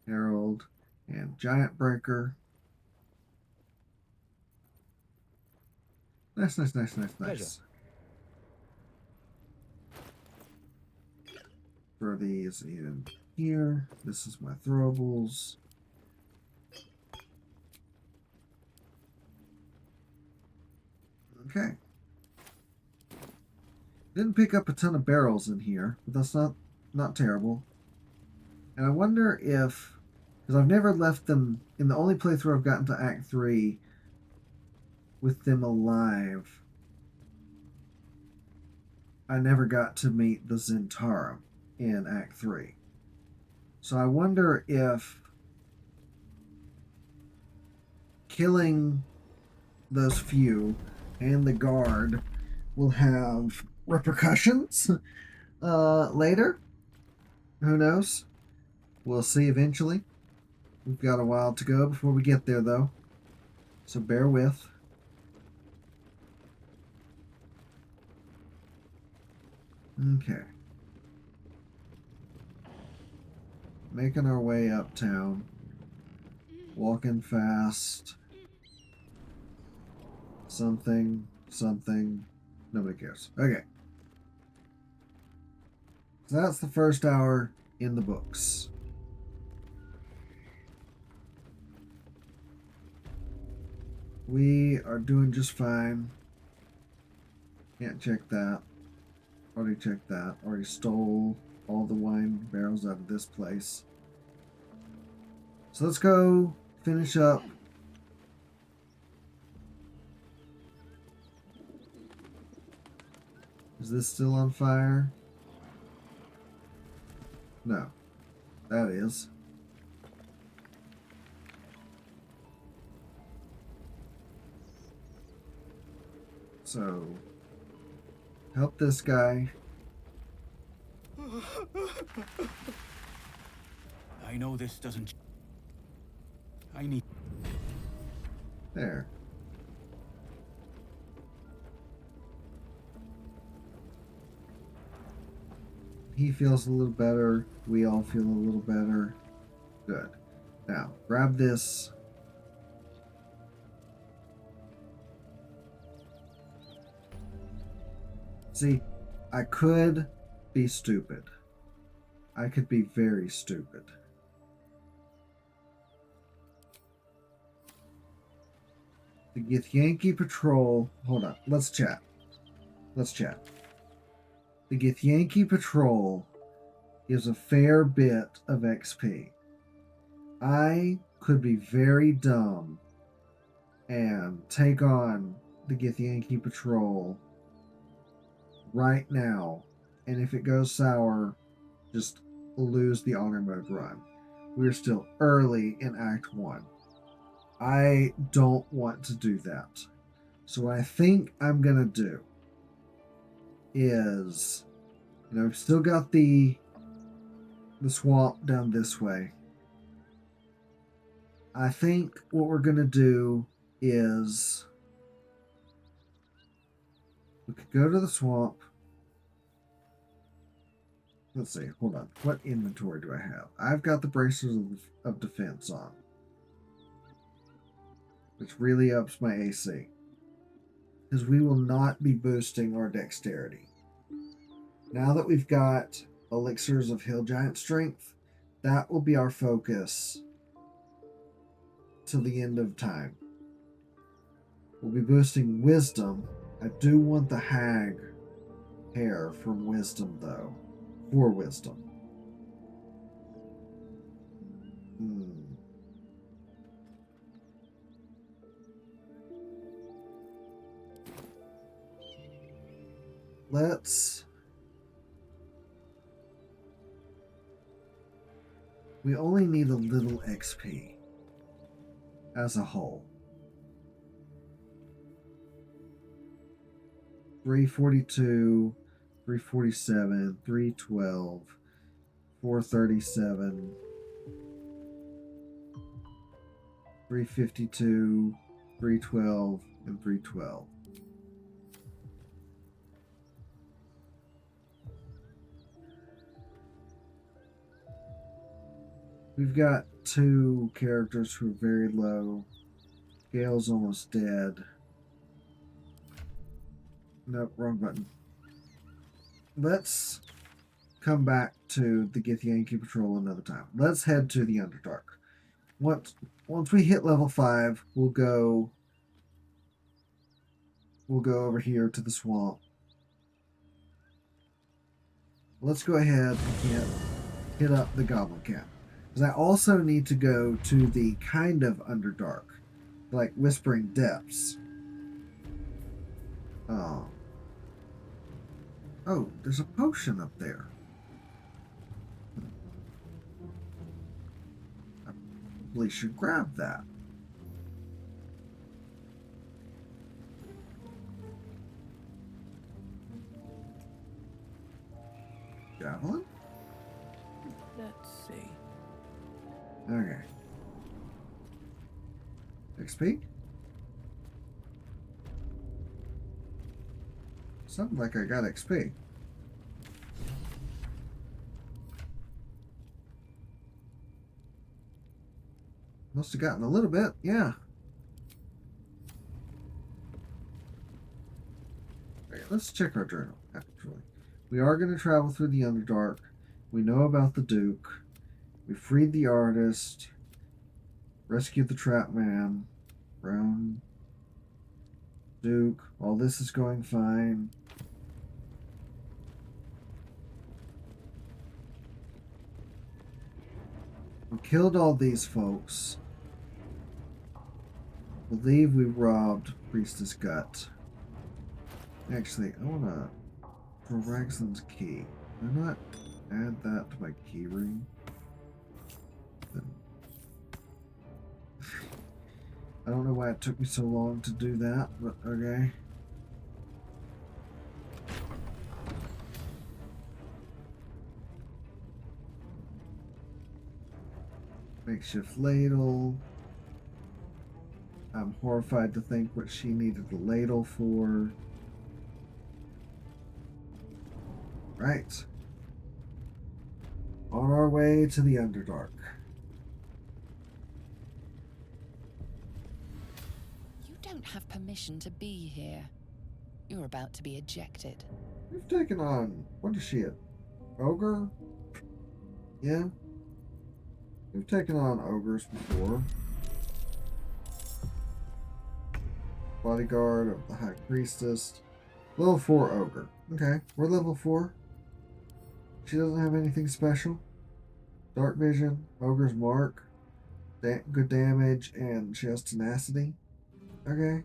Herald and Giant Breaker. Nice. Pleasure. Throw these in here. This is my throwables. Okay. Didn't pick up a ton of barrels in here, but that's not terrible. And I wonder if, because I've never left them in the only playthrough I've gotten to Act 3 with them alive. I never got to meet the Zentaro in Act 3. So I wonder if killing those few and the guard will have repercussions later. Who knows? We'll see eventually. We've got a while to go before we get there, though. So bear with. Okay. Making our way uptown. Walking fast. Something. Nobody cares. Okay. So that's the first hour in the books. We are doing just fine. Can't check that. Already checked that. Already stole all the wine barrels out of this place. So let's go finish up. Is this still on fire? No. That is. So, help this guy. I know this doesn't... I need... There. He feels a little better. We all feel a little better. Good. Now, grab this. See, I could be stupid. I could be very stupid. The Githyanki Patrol... Hold on. Let's chat. The Githyanki Patrol gives a fair bit of XP. I could be very dumb and take on the Githyanki Patrol right now, and if it goes sour, just lose the honor mode run. We're still early in Act 1. I don't want to do that. So what I think I'm gonna do is, I've still got the swamp down this way. I think what we're gonna do is we could go to the swamp. Let's see, hold on. What inventory do I have? I've got the braces of defense on, which really ups my AC, because we will not be boosting our dexterity. Now that we've got elixirs of hill giant strength, that will be our focus till the end of time. We'll be boosting wisdom. I do want the hag hair from wisdom, though. For wisdom. We only need a little XP as a whole. 342, 347, 312, 437, 352, 312, and 312. We've got two characters who are very low. Gale's almost dead. Nope, wrong button. Let's come back to the Githyanki Patrol another time. Let's head to the Underdark. Once we hit level 5, we'll go over here to the swamp. Let's go ahead and hit up the Goblin Camp. Because I also need to go to the kind of Underdark, like Whispering Depths. Oh, there's a potion up there. I probably should grab that. Javelin? Let's see. Okay. XP? Something like I got XP. Must have gotten a little bit, yeah. Okay, let's check our journal, actually. We are going to travel through the Underdark. We know about the Duke. We freed the artist. Rescued the trap man. Brown. Duke. All this is going fine. We killed all these folks. Believe we robbed Priestess Gut. Actually, I want to... For Ragsland's key. Can I not add that to my key ring? Then... I don't know why it took me so long to do that, but okay. Makeshift ladle. I'm horrified to think what she needed the ladle for. Right. On our way to the Underdark. You don't have permission to be here. You're about to be ejected. We've taken on... What is she, an ogre? Yeah. We've taken on ogres before. Bodyguard of the High Priestess. Level 4 ogre. Okay, we're level 4. She doesn't have anything special. Dark vision, ogre's mark, good damage, and she has tenacity. Okay,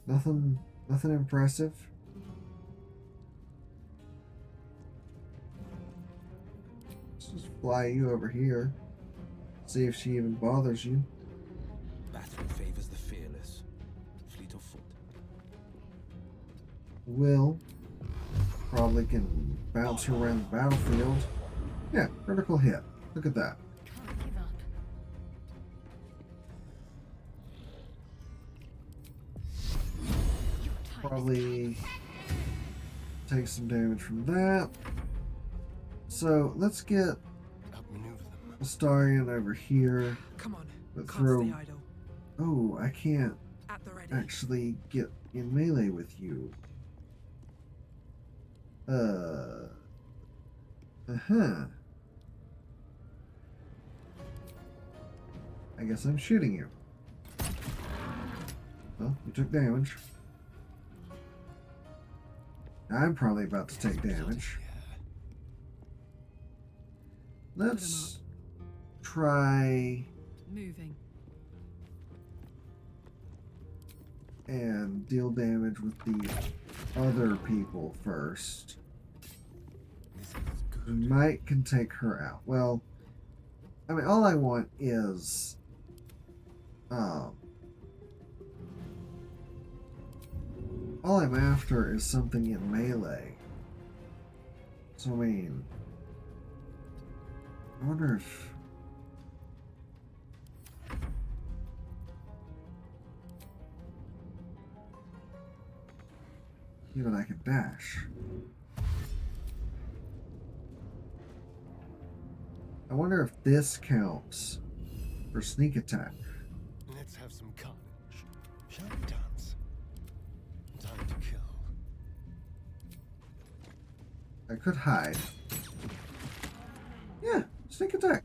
nothing impressive. Let's just fly you over here. See if she even bothers you. Battle favors the fearless, fleet of foot. Will probably can bounce her around the battlefield. Yeah, critical hit. Look at that. Probably take some damage from that. So let's get Astarion over here. Come on, But cast throw. the idol. Oh, I can't At the ready. actually get in melee with you. I guess I'm shooting you. Well, you took damage. I'm probably about to take damage. Let's try Moving. and deal damage with the other people first. Might can take her out. Well, I mean, all I want is all I'm after is something in melee. So I mean, I wonder if even I can dash. I wonder if this counts for sneak attack. Let's have some carnage. Shall we dance? Time to kill. I could hide. Yeah, sneak attack.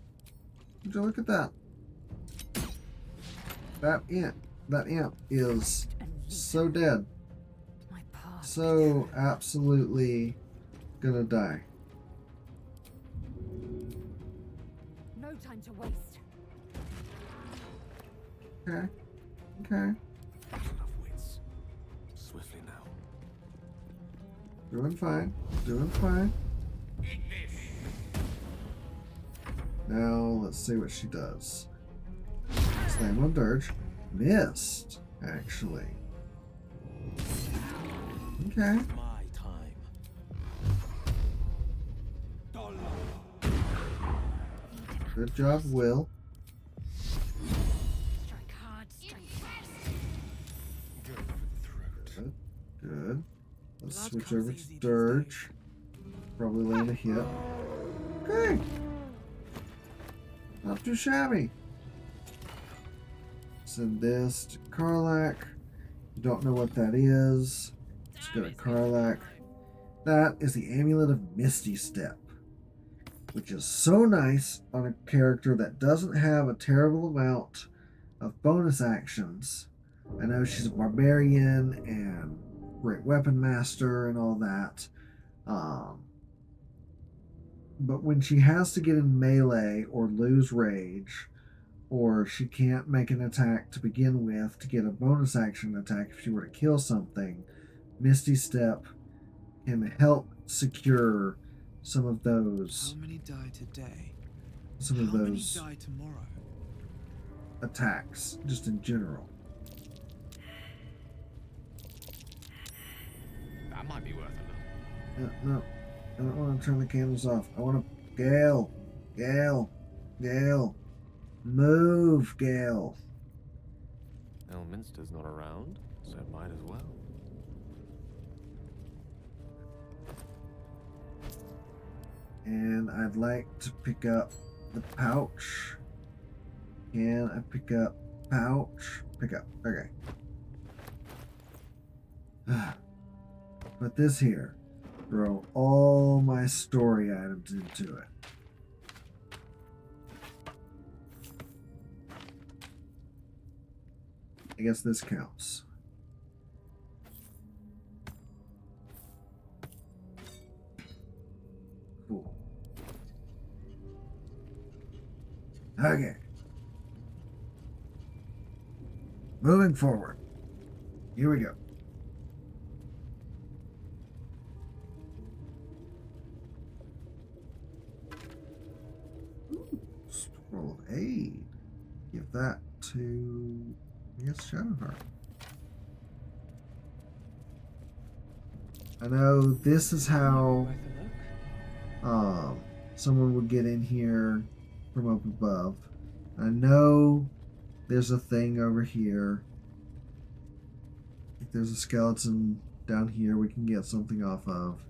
Would you look at that? That imp is so dead. So absolutely gonna die. No time to waste. Okay. Okay. Battle of wits. Swiftly now. Doing fine. Doing fine. Now let's see what she does. Slam on Dirge. Missed, actually. Okay. My time. Good job, Will. Strike hard, strike fast. Good. Let's Blood switch comes over to easy these Dirge. Probably land a hit. Okay. Not too shabby. Send this to Karlach. You don't know what that is. Let's go to Karlach. That is the Amulet of Misty Step, which is so nice on a character that doesn't have a terrible amount of bonus actions. I know she's a barbarian and great weapon master and all that. But when she has to get in melee or lose rage, or she can't make an attack to begin with to get a bonus action attack if she were to kill something, Misty Step can help secure some of those. How many die today? Some of How many those die tomorrow? attacks, just in general. That might be worth a look. No, I don't want to turn the candles off. I want to. Gale. Move, Gale. Elminster's not around, so it might as well. And I'd like to pick up the pouch. Can I pick up pouch? Pick up. Okay. Put this here. Throw all my story items into it. I guess this counts. Cool. Okay. Moving forward. Here we go. Scroll of aid. Give that to, I guess, Shadowheart. I know this is how someone would get in here from up above. I know there's a thing over here. If there's a skeleton down here we can get something off of.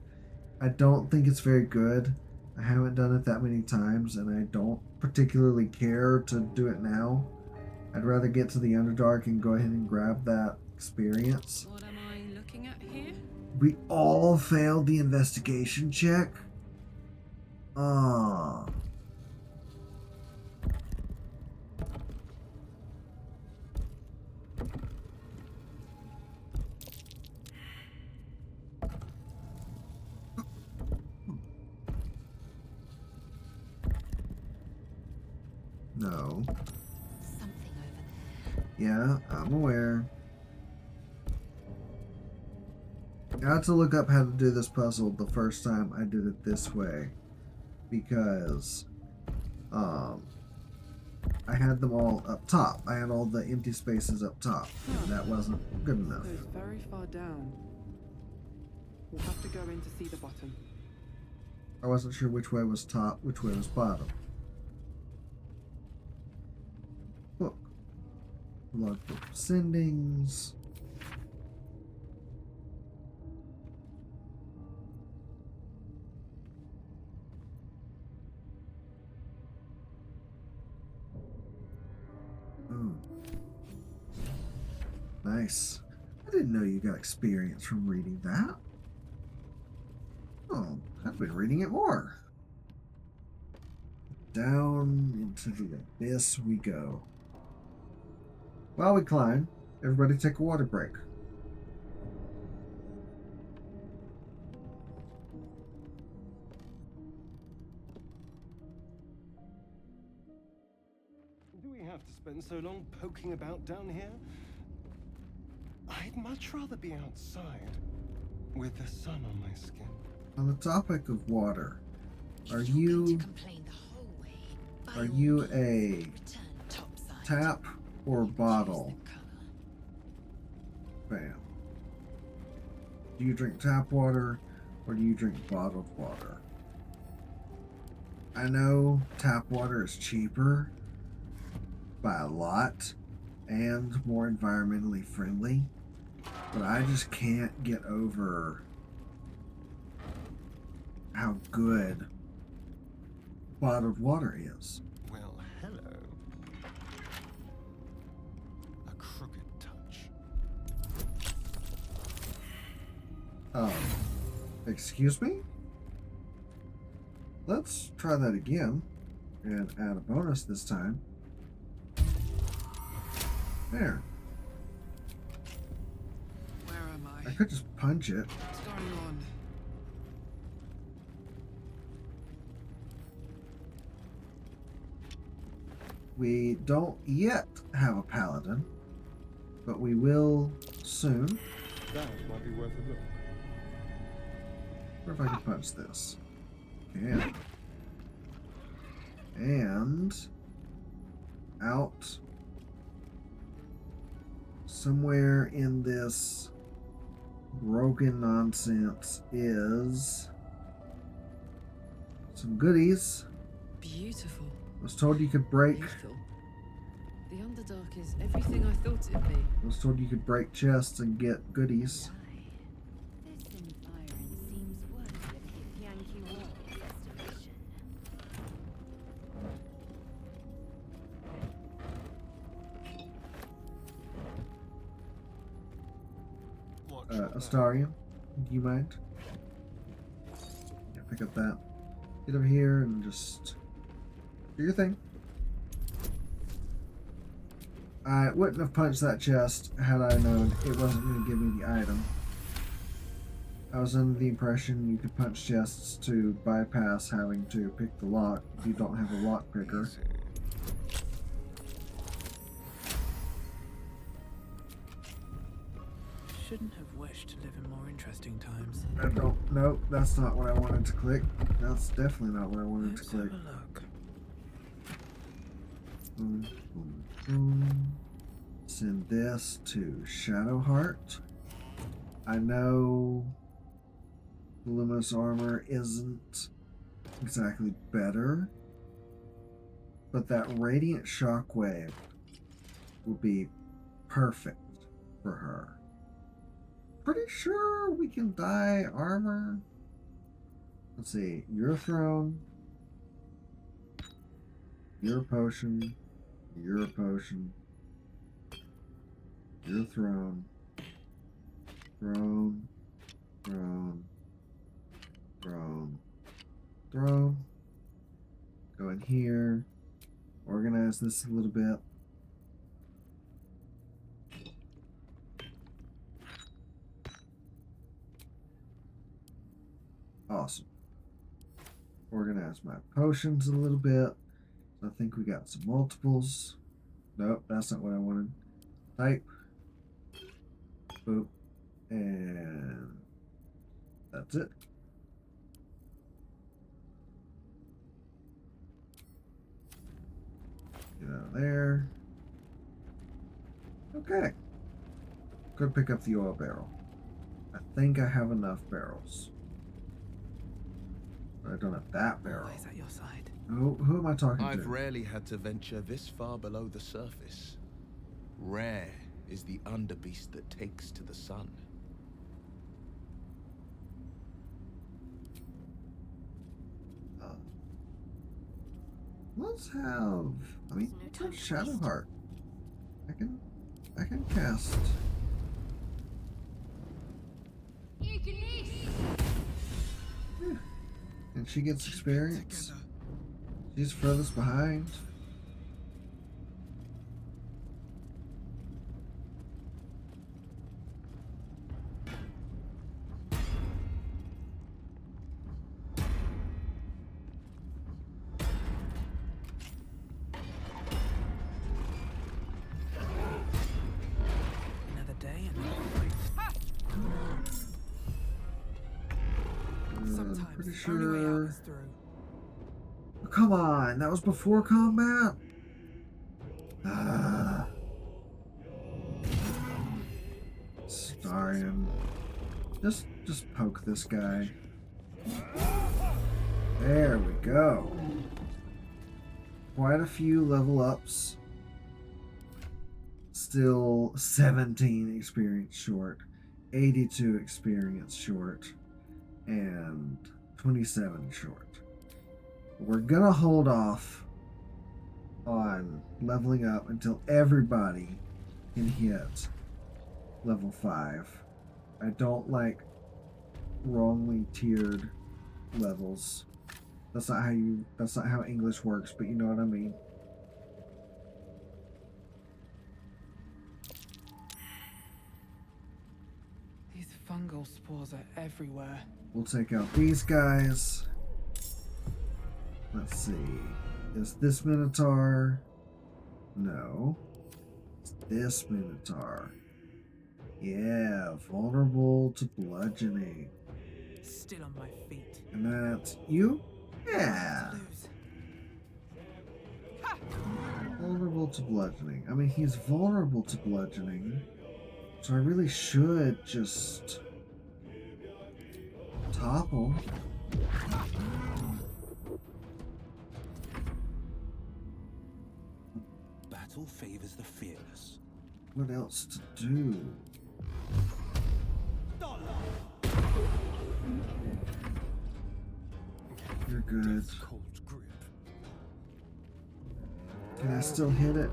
I don't think it's very good. I haven't done it that many times, and I don't particularly care to do it now. I'd rather get to the Underdark and go ahead and grab that experience. What am I looking at here? We all failed the investigation check. Ah. No. Something over there. Yeah, I'm aware. I had to look up how to do this puzzle the first time I did it this way, because I had them all up top. I had all the empty spaces up top, and that wasn't good enough. Goes very far down. We'll have to go in to see the bottom. I wasn't sure which way was top, which way was bottom. Book. Logbook of sendings. Oh. Nice. I didn't know you got experience from reading that. Oh, I've been reading it more. Down into the abyss we go. While we climb, everybody take a water break. Do we have to spend so long poking about down here? I'd much rather be outside with the sun on my skin. On the topic of water, are you a tap or bottle? Bam. Do you drink tap water or do you drink bottled water? I know tap water is cheaper by a lot and more environmentally friendly, But I just can't get over how good bottled water is. Well, hello. A crooked touch. Excuse me? Let's try that again and add a bonus this time. There. Where am I? I could just punch it. What's going on? We don't yet have a paladin, but we will soon. That might be worth a look. What if I can punch this? Can. And out somewhere in this broken nonsense is some goodies. Beautiful. I was told you could break. Lethal. The Underdark is everything I thought it'd be. I was told you could break chests and get goodies. This environment seems worthy of Hip Yankee War restoration. Astarion, do you mind? Yeah, pick up that. Get over here and just do your thing. I wouldn't have punched that chest had I known it wasn't going to give me the item. I was under the impression you could punch chests to bypass having to pick the lock if you don't have a lock picker. Shouldn't have wished to live in more interesting times. I don't. Nope, that's not what I wanted to click. That's definitely not what I wanted to click. Have a look. Boom, boom, boom. Send this to Shadowheart. I know luminous armor isn't exactly better, but that radiant shockwave will be perfect for her. Pretty sure we can dye armor. Let's see, your throne, your potion, your potion, your throne, throne, throne, throne, throne. Go in here, organize this a little bit. Awesome. Organize my potions a little bit. I think we got some multiples. Nope, that's not what I wanted. Type. Boop. And that's it. Get out of there. Okay. Go pick up the oil barrel. I think I have enough barrels. But I don't have that barrel. Always at your side. Who am I talking I've to? rarely had to venture this far below the surface. Rare is the underbeast that takes to the sun. Let's have. I mean, let's have Shadowheart. I can cast. Yeah. And she gets experience. She's furthest behind. Another day, another fight. I'm pretty the only way out sure. is through. Come on, that was before combat. Starion. Just poke this guy. There we go. Quite a few level ups. Still 17 experience short. 82 experience short and 27 short. We're gonna hold off on leveling up until everybody can hit level 5. I don't like wrongly tiered levels. That's not how English works, but you know what I mean. These fungal spores are everywhere. We'll take out these guys. Let's see. Is this Minotaur? No. It's this Minotaur. Yeah, vulnerable to bludgeoning. Still on my feet. And that's you? Yeah. Vulnerable to bludgeoning. I mean, he's vulnerable to bludgeoning. So I really should just topple. Battle favors the fearless. What else to do? You're good. Can I still hit it?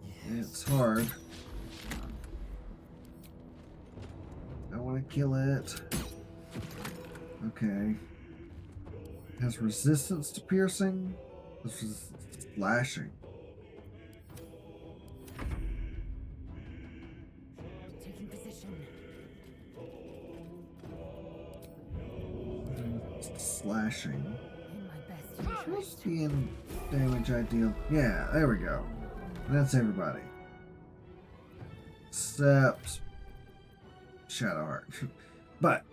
Yeah, it's hard. I want to kill it. Okay. It has resistance to piercing. This is slashing. Taking position. Slashing. In my best Supposed to be in damage ideal. Yeah, there we go. And that's everybody. Except Shadowheart. But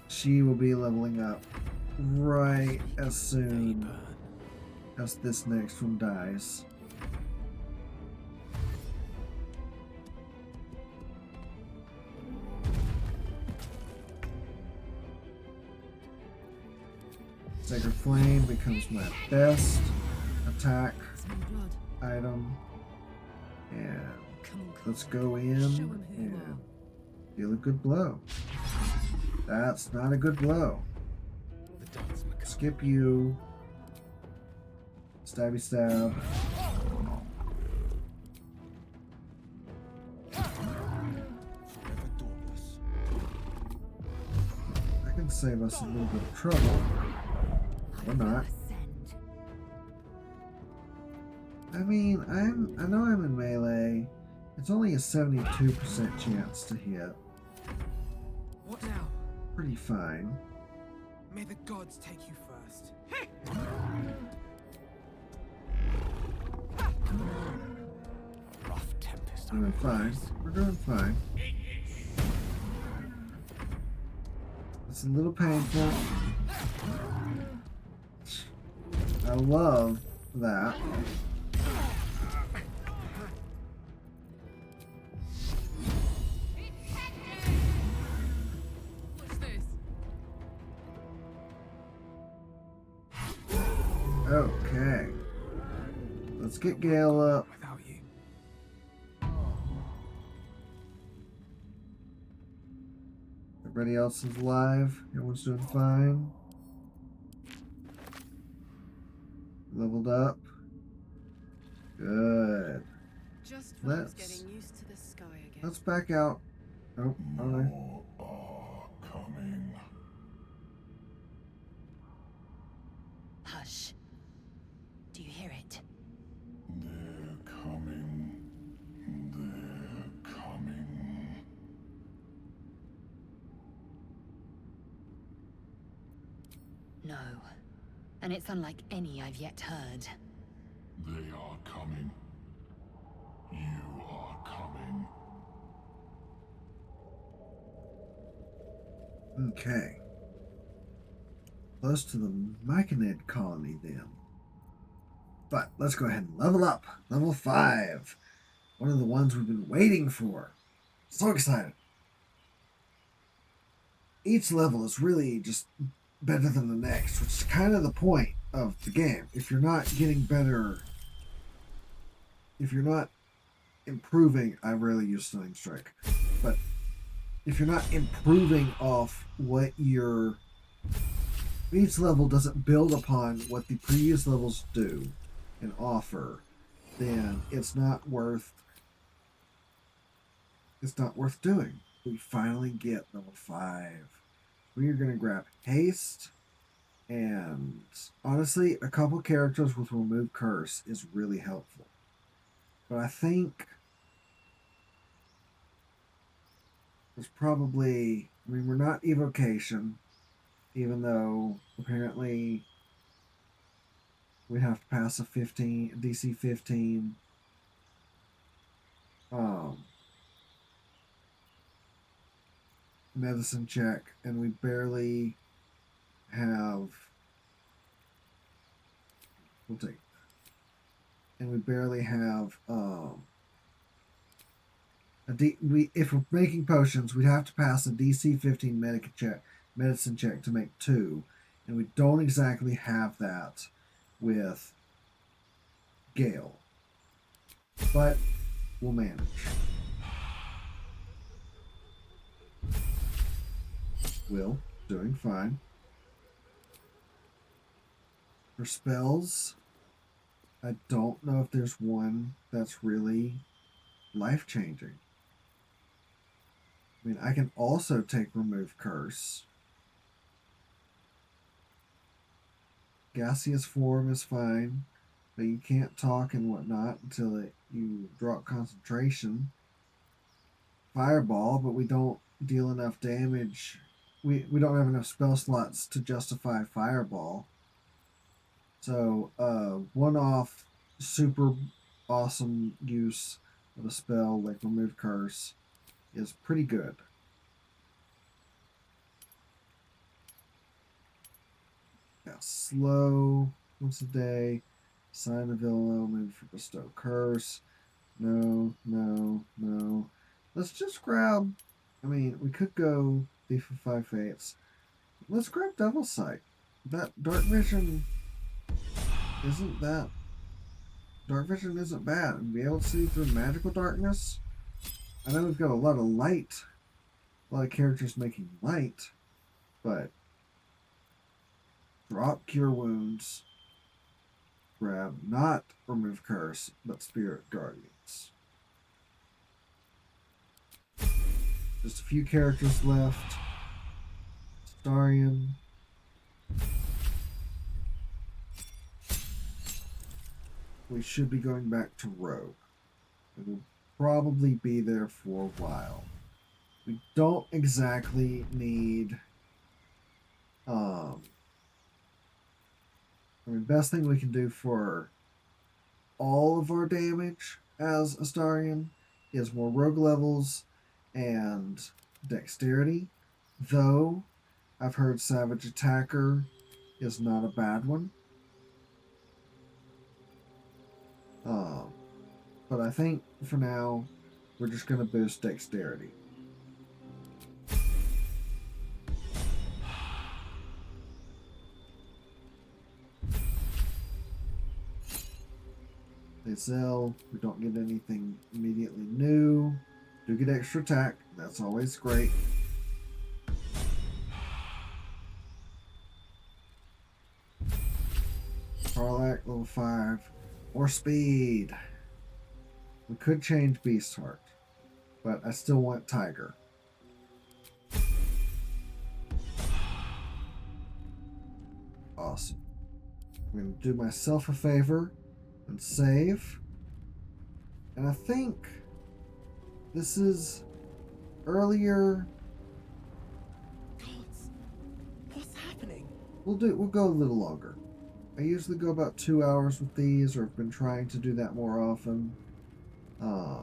she will be leveling up right as soon as this next one dies. Sacred Flame becomes my best attack item. And let's go in and deal a good blow. That's not a good blow. Skip you. Stabby stab. That can save us a little bit of trouble. Or not. I mean, I know I'm in melee. It's only a 72% chance to hit. What now? Pretty fine. May the gods take you first. Rough tempest. We're doing fine. We're doing fine. It's a little painful. I love that. Okay. Let's get Gale up. Without you. Everybody else is alive. Everyone's doing fine. Leveled up. Good. Just when I was getting used to the sky again. Let's back out. Oh, okay. Hush. Do you hear it? They're coming. They're coming. No. And it's unlike any I've yet heard. They are coming. You are coming. Okay. Close to the Myconid colony then. But let's go ahead and level up. Level 5. One of the ones we've been waiting for. So excited. Each level is really just better than the next, which is kind of the point of the game. If you're not getting better, if you're not improving, I rarely use Stunning Strike, but if you're not improving off what your each level doesn't build upon what the previous levels do and offer, then it's not worth doing. We finally get level 5. We are going to grab haste, and honestly, a couple characters with remove curse is really helpful. But I think there's probably, I mean, we're not evocation, even though apparently we'd have to pass a DC 15 medicine check, and we barely have, we'll take that. And we barely have if we're making potions, we'd have to pass a DC 15 medicine check to make 2, and we don't exactly have that with Gale, but we'll manage. Will, doing fine. For spells, I don't know if there's one that's really life-changing. I mean, I can also take remove curse. Gaseous form is fine, but you can't talk and whatnot until you drop concentration. Fireball, but we don't deal enough damage. We don't have enough spell slots to justify fireball. So one-off super awesome use of a spell like remove curse is pretty good. Yeah, slow once a day. Sign of ill omen for bestow curse. No. Let's just grab, I mean, we could go Thief of Five Fates. Let's grab Devil's Sight. That dark vision isn't bad. And be able to see through magical darkness. I know we've got a lot of light, a lot of characters making light, but drop Cure Wounds, grab not remove curse, but Spirit Guardians. Just a few characters left. Starion. We should be going back to Rogue. It will probably be there for a while. We don't exactly need I mean, best thing we can do for all of our damage as Astarion is more rogue levels and dexterity, though I've heard Savage Attacker is not a bad one. But I think for now we're just going to boost dexterity. They sell. We don't get anything immediately new. Do get extra attack. That's always great. Karlach, level 5. More speed. We could change Beast Heart, but I still want Tiger. Awesome. I'm going to do myself a favor and save. And I think this is earlier. Gods, what's happening? We'll go a little longer. I usually go about 2 hours with these, or I've been trying to do that more often. A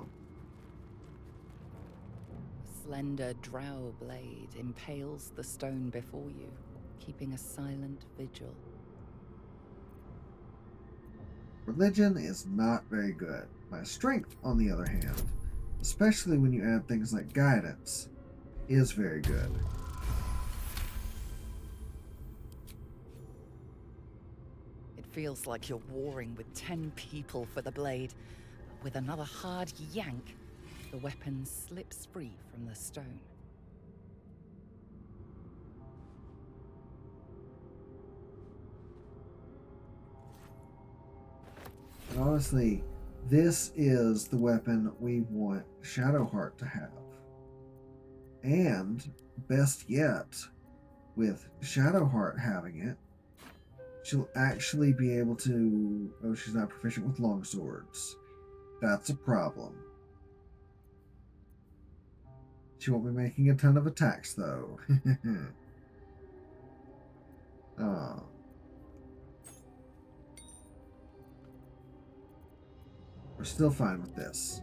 slender drow blade impales the stone before you, keeping a silent vigil. Religion is not very good. My strength, on the other hand, especially when you add things like guidance, is very good. It feels like you're warring with 10 people for the blade. With another hard yank, the weapon slips free from the stone. And honestly, this is the weapon we want Shadowheart to have. And, best yet, with Shadowheart having it, she'll actually be able to... Oh, she's not proficient with longswords. That's a problem. She won't be making a ton of attacks, though. Oh. We're still fine with this.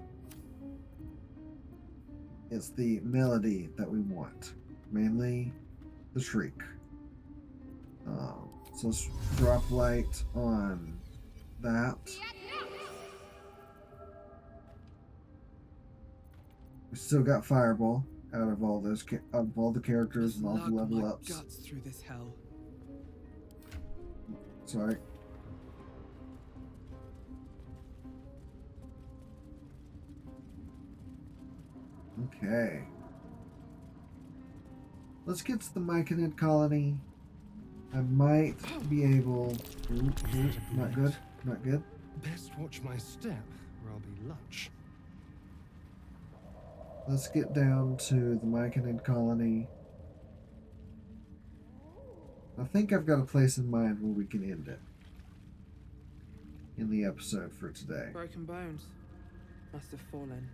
It's the melody that we want. Mainly the shriek. So let's drop light on that. We still got Fireball out of all those the characters and all the level ups. Guts through this hell. Sorry. Okay. Let's get to the Myconid colony. I might be able... not good. Not good. Best watch my step, or I'll be lunch. Let's get down to the Myconid colony. I think I've got a place in mind where we can end it in the episode for today. Broken bones. Must have fallen.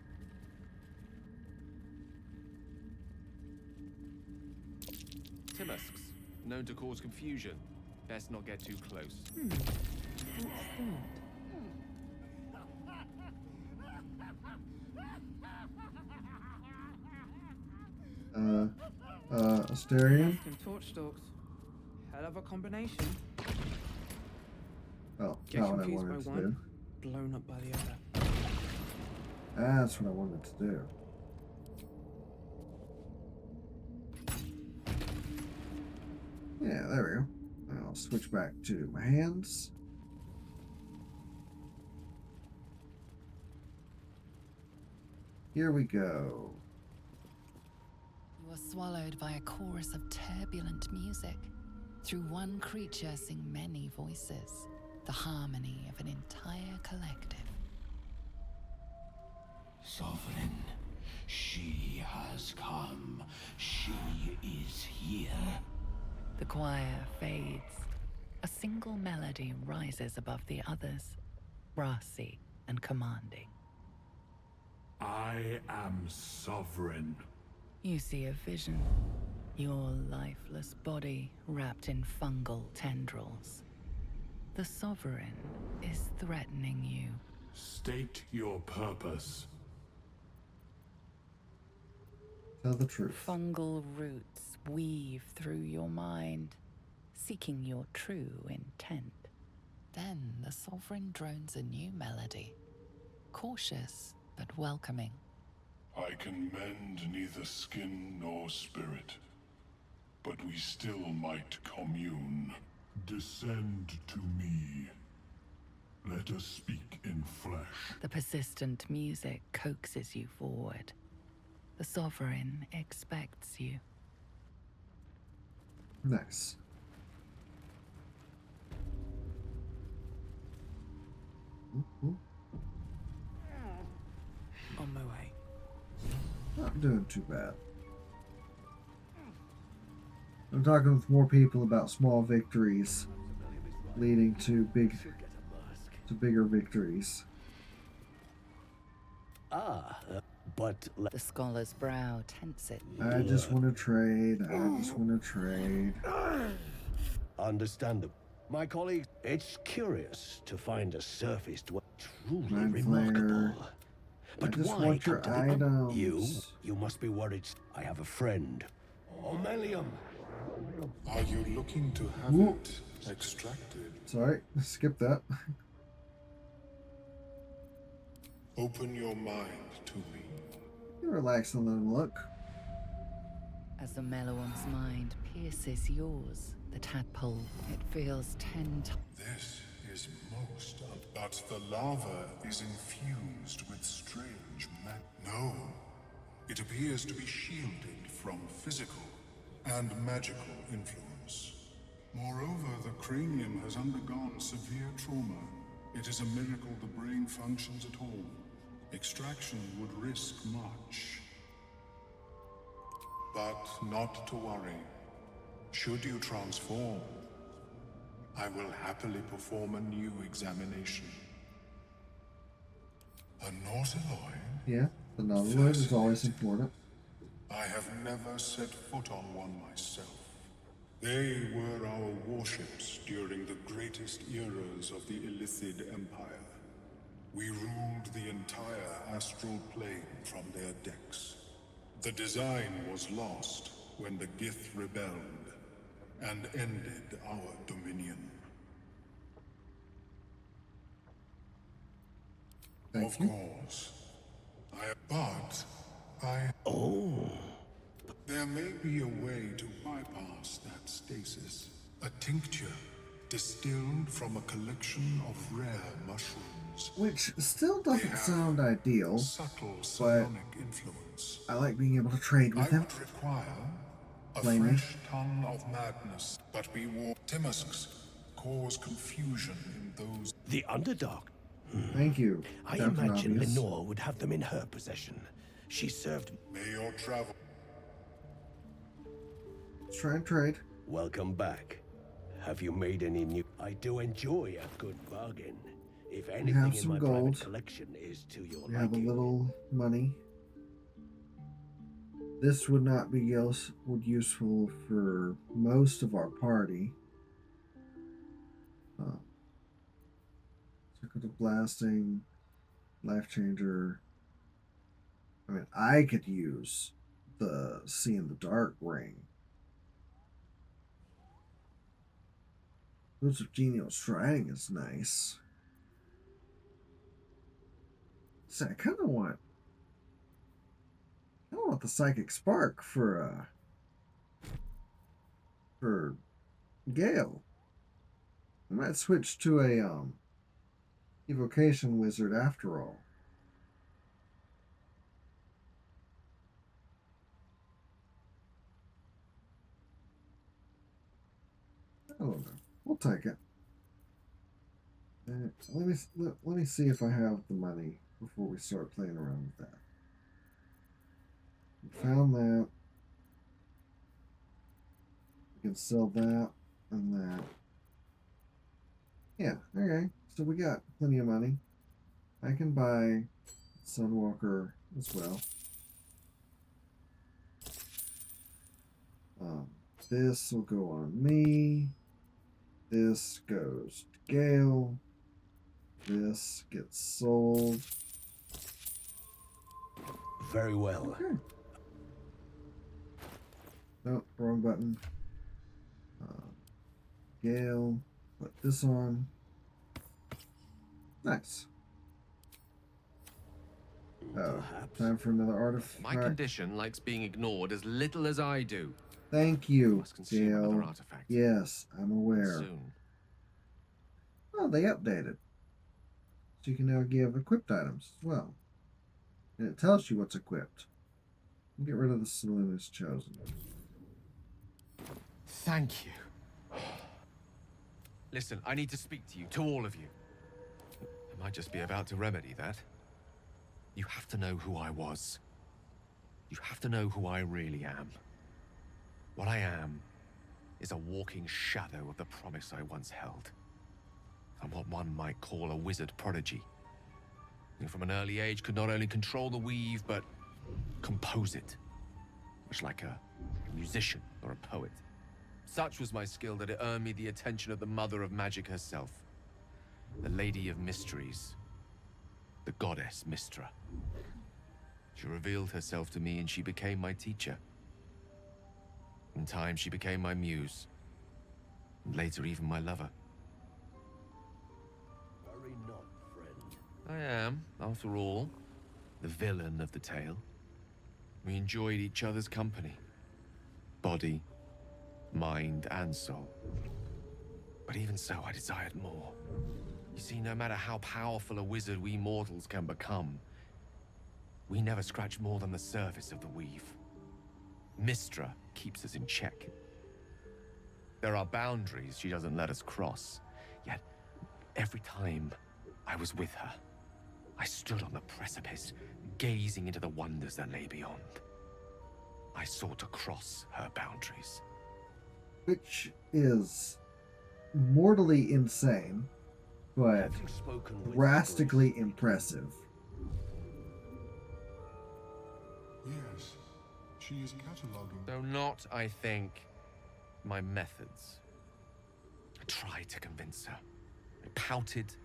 Timusks, known to cause confusion. Best not get too close. What's that? Asterion? And torch stalks. Hell of a combination. Oh, Get not what I confused wanted by to one, do. blown up by the other. That's what I wanted to do. Yeah, there we go. I'll switch back to my hands. Here we go. You are swallowed by a chorus of turbulent music. Through one creature sing many voices, the harmony of an entire collective. Sovereign, she has come. She is here. The choir fades. A single melody rises above the others, brassy and commanding. I am sovereign. You see a vision. Your lifeless body wrapped in fungal tendrils. The Sovereign is threatening you. State your purpose. Tell the truth. Fungal roots weave through your mind, seeking your true intent. Then the Sovereign drones a new melody, cautious but welcoming. I can mend neither skin nor spirit, but we still might commune. Descend to me. Let us speak in flesh. The persistent music coaxes you forward. The Sovereign expects you. Nice. On my way. Not doing too bad. I'm talking with more people about small victories leading to bigger victories. But the scholar's brow tenses. I just want to trade. I just want to trade. Understandable. My colleague, it's curious to find a surface truly Mind remarkable. Flayer. But I just why want your come to the- items. You must be worried. I have a friend. Omelium. Are you looking to have Ooh. it extracted? Sorry, skip that. Open your mind to me. Relax and let him look. As the Meloam's mind pierces yours, the tadpole, it feels 10 times. This is most but the lava is infused with strange No. It appears to be shielded from physical and magical influence. Moreover, the cranium has undergone severe trauma. It is a miracle the brain functions at all. Extraction would risk much. But not to worry. Should you transform, I will happily perform a new examination. A Nautiloid? Yeah, the Nautiloid is always important. I have never set foot on one myself. They were our warships during the greatest eras of the Illithid Empire. We ruled the entire astral plane from their decks. The design was lost when the Gith rebelled and ended our dominion. Of course. Oh. There may be a way to bypass that stasis. A tincture distilled from a collection of rare mushrooms. Which still doesn't sound ideal, Subtle but psionic influence. I like being able to trade with I him. would require a Plainly. fresh ton of madness, but be warned. Timusks cause confusion in those. The Underdark. Thank you. I Captain imagine Obvious. Lenore would have them in her possession. She served. May your travel. Let's try and trade. Welcome back. Have you made any new? I do enjoy a good bargain. If We anything have in some my gold. private collection is to your We have a liking. little money. This would not be useful for most of our party. Circuit of Blasting, Life Changer. I mean, I could use the See in the Dark ring. Boots of Genial Striding is nice. So I kind of want the Psychic Spark for Gale. I might switch to a Evocation Wizard after all. I don't know. We'll take it. Let me see if I have the money before we start playing around with that. We found that. We can sell that and that. Yeah, okay. So we got plenty of money. I can buy Sunwalker as well. This will go on me. This goes to Gale. This gets sold. Very well. Okay. No, wrong button. Gale, put this on. Nice. Oh, time for another artifact. My condition likes being ignored as little as I do. Thank you, Must consume another Gale. artifact. Yes, I'm aware. Soon. Oh, they updated. So you can now give equipped items as well. And it tells you what's equipped. Get rid of the saloon is chosen. Thank you. Listen, I need to speak to you, to all of you. I might just be about to remedy that. You have to know who I was. You have to know who I really am. What I am is a walking shadow of the promise I once held. I'm what one might call a wizard prodigy. Who from an early age could not only control the weave, but compose it. Much like a musician or a poet. Such was my skill that it earned me the attention of the mother of magic herself. The Lady of Mysteries. The goddess Mystra. She revealed herself to me and she became my teacher. In time, she became my muse. And later, even my lover. Worry not, friend. I am, after all, the villain of the tale. We enjoyed each other's company. Body, mind, and soul. But even so, I desired more. You see, no matter how powerful a wizard we mortals can become, we never scratch more than the surface of the weave. Mystra keeps us in check. There are boundaries she doesn't let us cross, yet every time I was with her. I stood on the precipice, gazing into the wonders that lay beyond. I sought to cross her boundaries. Which is mortally insane, but drastically impressive. Yes, she is cataloging. Though not, I think, my methods. I tried to convince her. I pouted.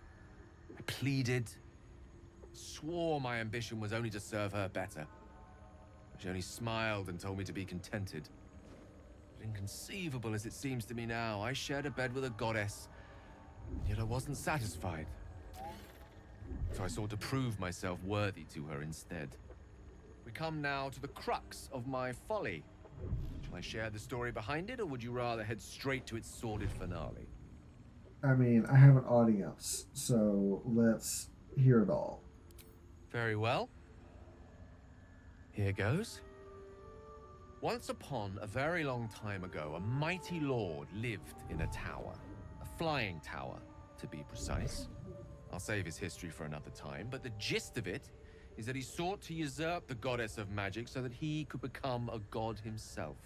I pleaded. Swore my ambition was only to serve her better. She only smiled and told me to be contented. But inconceivable as it seems to me now, I shared a bed with a goddess, yet I wasn't satisfied. So I sought to prove myself worthy to her instead. We come now to the crux of my folly. Shall I share the story behind it, or would you rather head straight to its sordid finale? I mean, I have an audience, so let's hear it all. Very well. Here goes. Once upon a very long time ago, a mighty lord lived in a tower. A flying tower, to be precise. I'll save his history for another time, but the gist of it is that he sought to usurp the goddess of magic so that he could become a god himself.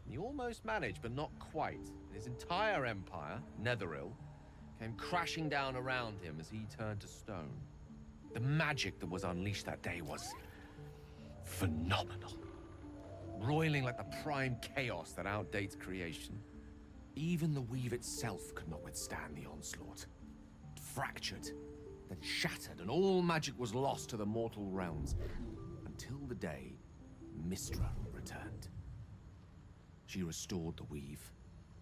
And he almost managed, but not quite. His entire empire, Netheril, came crashing down around him as he turned to stone. The magic that was unleashed that day was phenomenal. Roiling like the prime chaos that outdates creation. Even the weave itself could not withstand the onslaught. It fractured, then shattered, and all magic was lost to the mortal realms. Until the day Mystra returned. She restored the weave,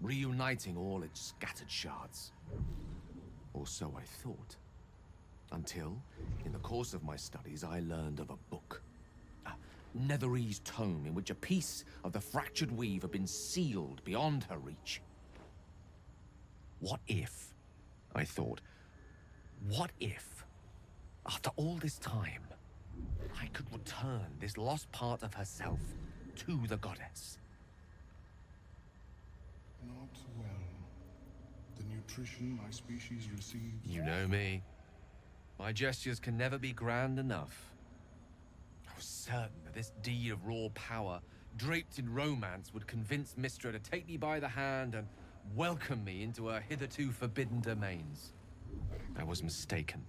reuniting all its scattered shards. Or so I thought. Until, in the course of my studies, I learned of a book. A Netherese tome in which a piece of the fractured weave had been sealed beyond her reach. What if, I thought, what if, after all this time, I could return this lost part of herself to the goddess? Not well. The nutrition my species receives. You know me. My gestures can never be grand enough. I was certain that this deed of raw power, draped in romance, would convince Mystra to take me by the hand and welcome me into her hitherto forbidden domains. I was mistaken.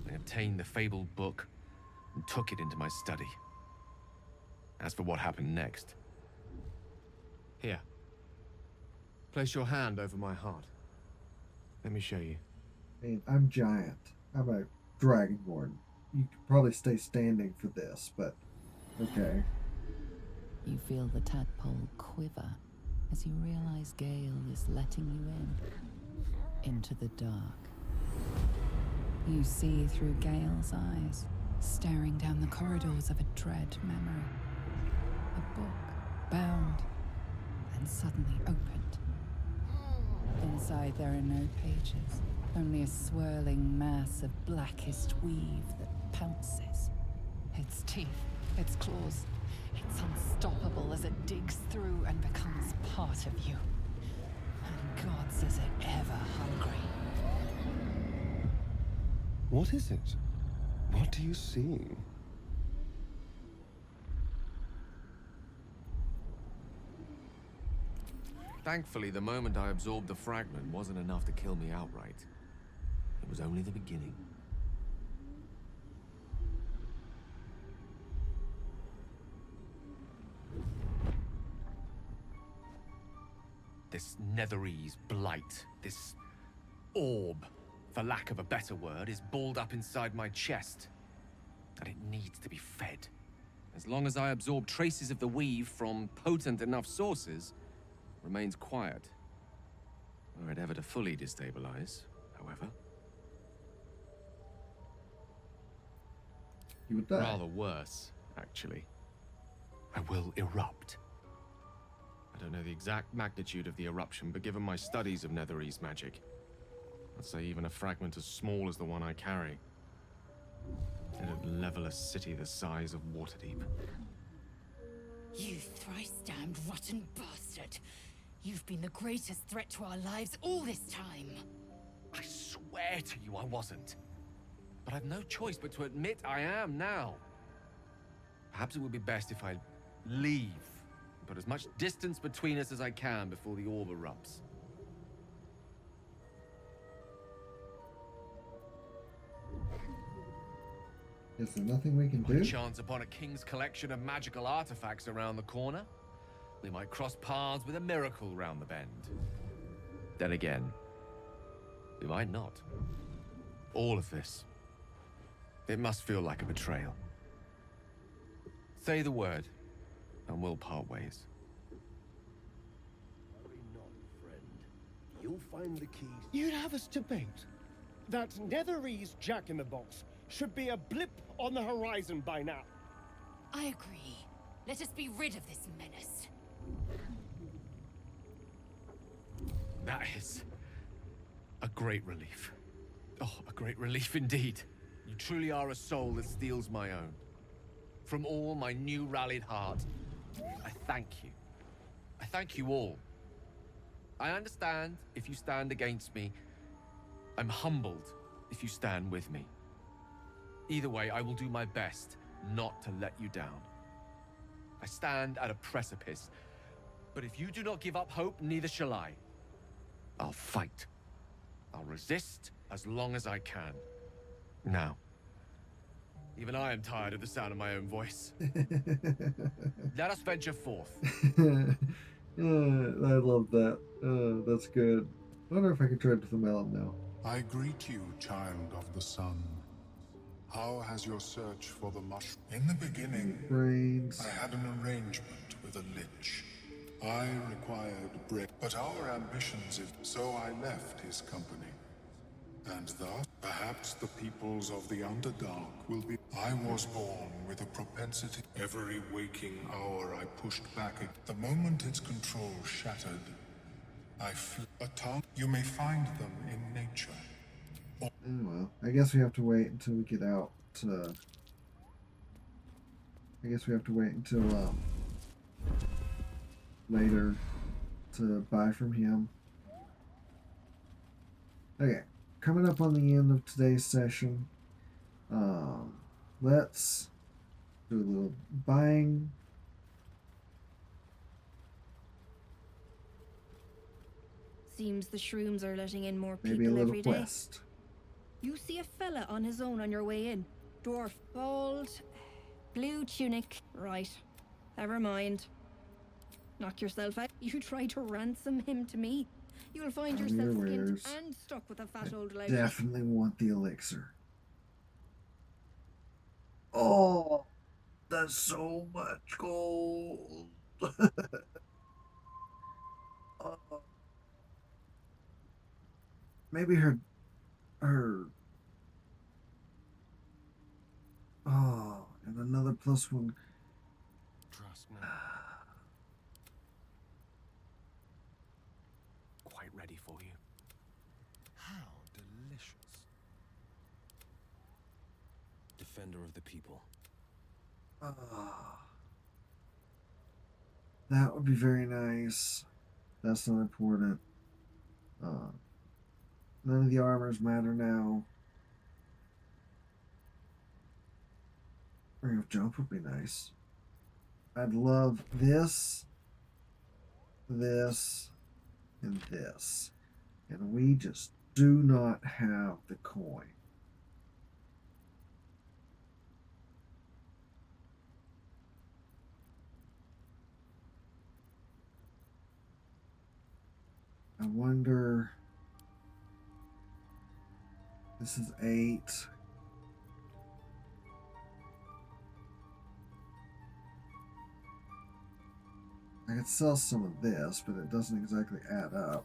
I obtained the fabled book and took it into my study. As for what happened next... Here. Place your hand over my heart. Let me show you. I mean, I'm giant. I'm a dragonborn. You could probably stay standing for this, but okay. You feel the tadpole quiver as you realize Gale is letting you into the dark. You see through Gale's eyes, staring down the corridors of a dread memory. A book, bound, and suddenly opened. Inside there are no pages, only a swirling mass of blackest weave that pounces. Its teeth, its claws, it's unstoppable as it digs through and becomes part of you. And God says it ever hungry. What is it? What do you see? Thankfully, the moment I absorbed the fragment wasn't enough to kill me outright. It was only the beginning. This Netherese blight, this orb, for lack of a better word, is balled up inside my chest. And it needs to be fed. As long as I absorb traces of the weave from potent enough sources, remains quiet. Were it ever to fully destabilize, however. You would die. Rather worse, actually. I will erupt. I don't know the exact magnitude of the eruption, but given my studies of Netherese magic, I'd say even a fragment as small as the one I carry, it'd level a city the size of Waterdeep. You thrice-damned rotten bastard! You've been the greatest threat to our lives all this time! I swear to you I wasn't. But I've no choice but to admit I am now. Perhaps it would be best if I leave and put as much distance between us as I can before the orb erupts. Is there nothing we can We might do? chance upon a king's collection of magical artifacts around the corner. We might cross paths with a miracle round the bend. Then again, we might not. All of this, it must feel like a betrayal. Say the word, and we'll part ways. Worry not, friend. You'll find the keys. You'd have us debate that Netherese Jack-in-the-Box should be a blip on the horizon by now. I agree. Let us be rid of this menace. That is a great relief. Oh, a great relief indeed. You truly are a soul that steals my own. From all my new rallied heart, I thank you. I thank you all. I understand if you stand against me. I'm humbled if you stand with me. Either way, I will do my best not to let you down. I stand at a precipice, but if you do not give up hope, neither shall I. I'll fight. I'll resist as long as I can. Now, even I am tired of the sound of my own voice. Let us venture forth. I love that. That's good. I wonder if I can trade with the melon now. I greet you, child of the sun. How has your search for the mushroom? In the beginning, Brains. I had an arrangement with a lich. I required bread, but our ambitions, so I left his company. And thus, perhaps the peoples of the Underdark will be. I was born with a propensity. Every waking hour I pushed back. The moment its control shattered, I flew. A tongue. You may find them in nature. Oh, well, I guess we have to wait until we get out to... I guess we have to wait until, later to buy from him. Okay, coming up on the end of today's session, let's do a little buying. Seems the shrooms are letting in more Maybe a people little every day. quest. You see a fella on his own on your way in. Dwarf, bald, blue tunic. Right. Never mind. Knock yourself out. You try to ransom him to me. You'll find On yourself your skinned wares. and stuck with a fat old lout. Definitely want the elixir. Oh, that's so much gold. Oh. Maybe her. Oh, and another +1. Trust me. Quite ready for you. How delicious. Defender of the people. That would be very nice. That's not important. None of the armors matter now. Ring of Jump would be nice. I'd love this, this, and this. And we just do not have the coin. I wonder... This is 8. I could sell some of this, but it doesn't exactly add up.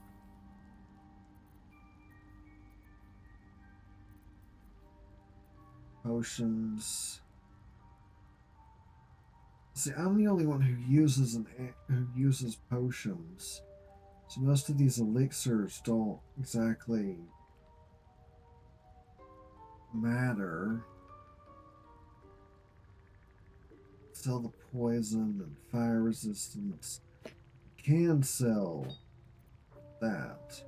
Potions. See, I'm the only one who uses potions. So most of these elixirs don't exactly matter. Sell the poison and fire resistance. Can sell that.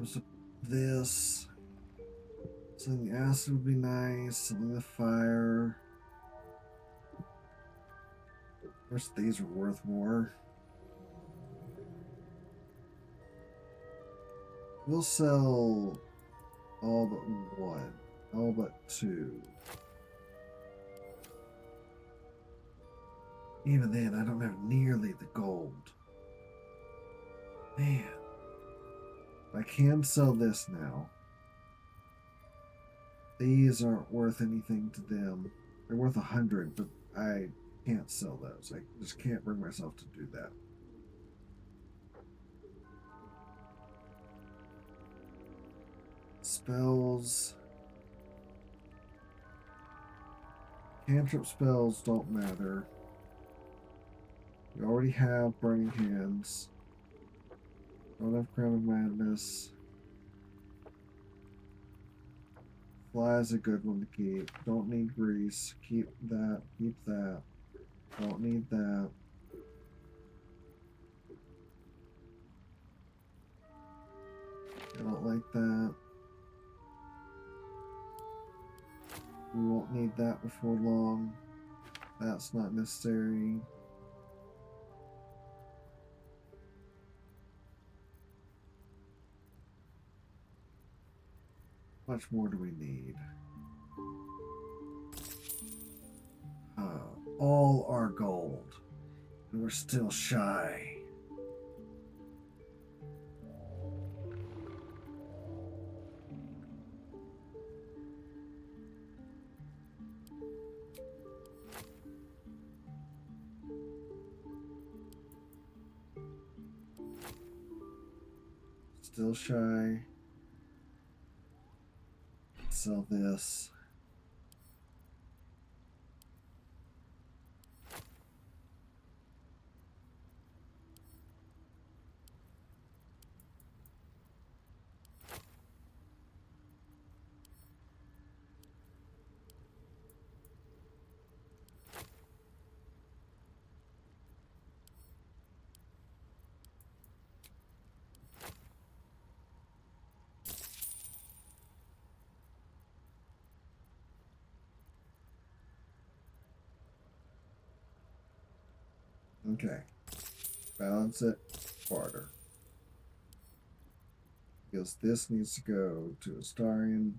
There's this. Something acid would be nice. Something the fire. Of course, these are worth more. We'll sell all but one. All but two. Even then, I don't have nearly the gold. Man. I can sell this now. These aren't worth anything to them. They're worth 100, but I can't sell those. I just can't bring myself to do that. Spells. Cantrip spells don't matter. We already have Burning Hands. Don't have Crown of Madness. Fly is a good one to keep. Don't need Grease. Keep that. Keep that. Don't need that. I don't like that. We won't need that before long. That's not necessary. How much more do we need? All our gold. And we're still shy. Still shy. Sell this. Okay. Balance it. Barter. Because this needs to go to a Starian.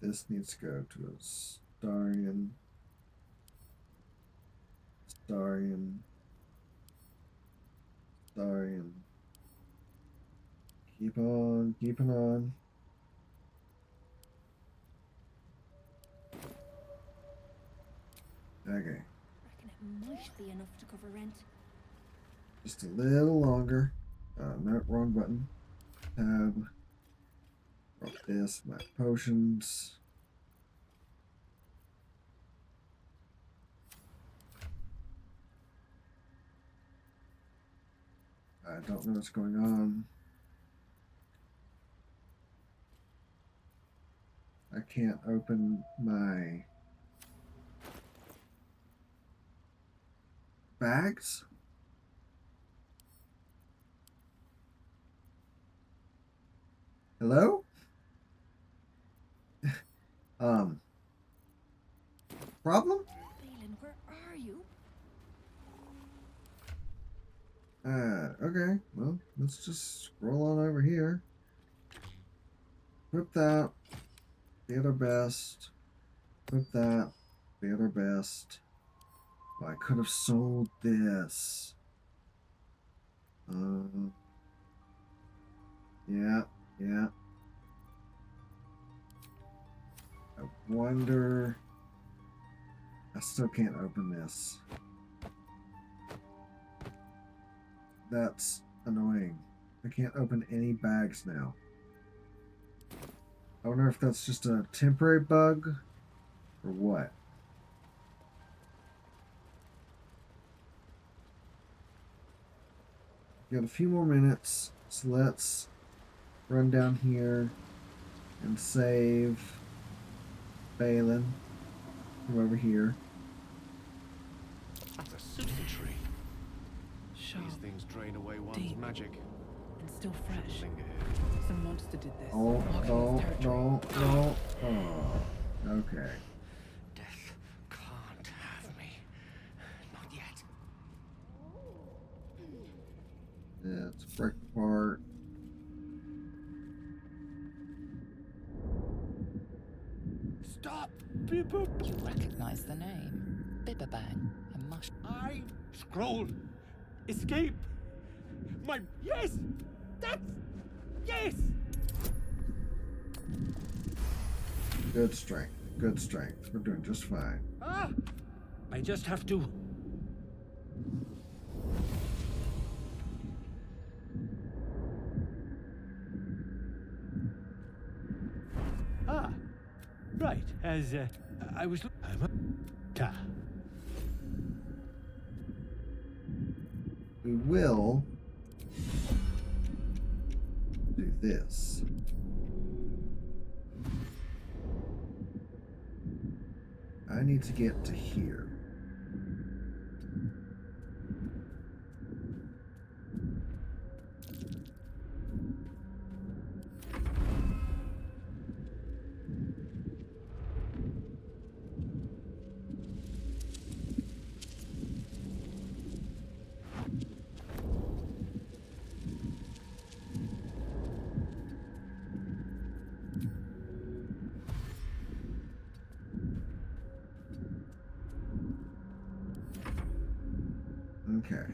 This needs to go to a Starian. Starian. Starian. Keep on, keeping on. Okay. Reckon it might be enough to cover rent. Just a little longer. No, wrong button. Tab. Drop this, my potions. I don't know what's going on. I can't open my bags. Hello? Problem? Balin, where are you? Okay. Well, let's just scroll on over here. Equip that. Be at our best. Equip that. Be at our best. Oh, I could have sold this. Yeah. I wonder. I still can't open this. That's annoying. I can't open any bags now. I wonder if that's just a temporary bug or what. Got a few more minutes, so let's run down here and save Balin from over here. That's a super tree. These things drain away one's magic. and still fresh. Some monster did this. Oh, marking no, its territory. no, no. Oh, okay. Death can't have me. Not yet. Let's break apart. Stop! Bibba! You recognize the name. Bibberbang, a mush. I scroll. Escape. My yes. That's yes. Good strength. Good strength. We're doing just fine. Ah! I just have to. Ah, right. As I was. I'm a. Ta. We will do this. I need to get to here. Okay.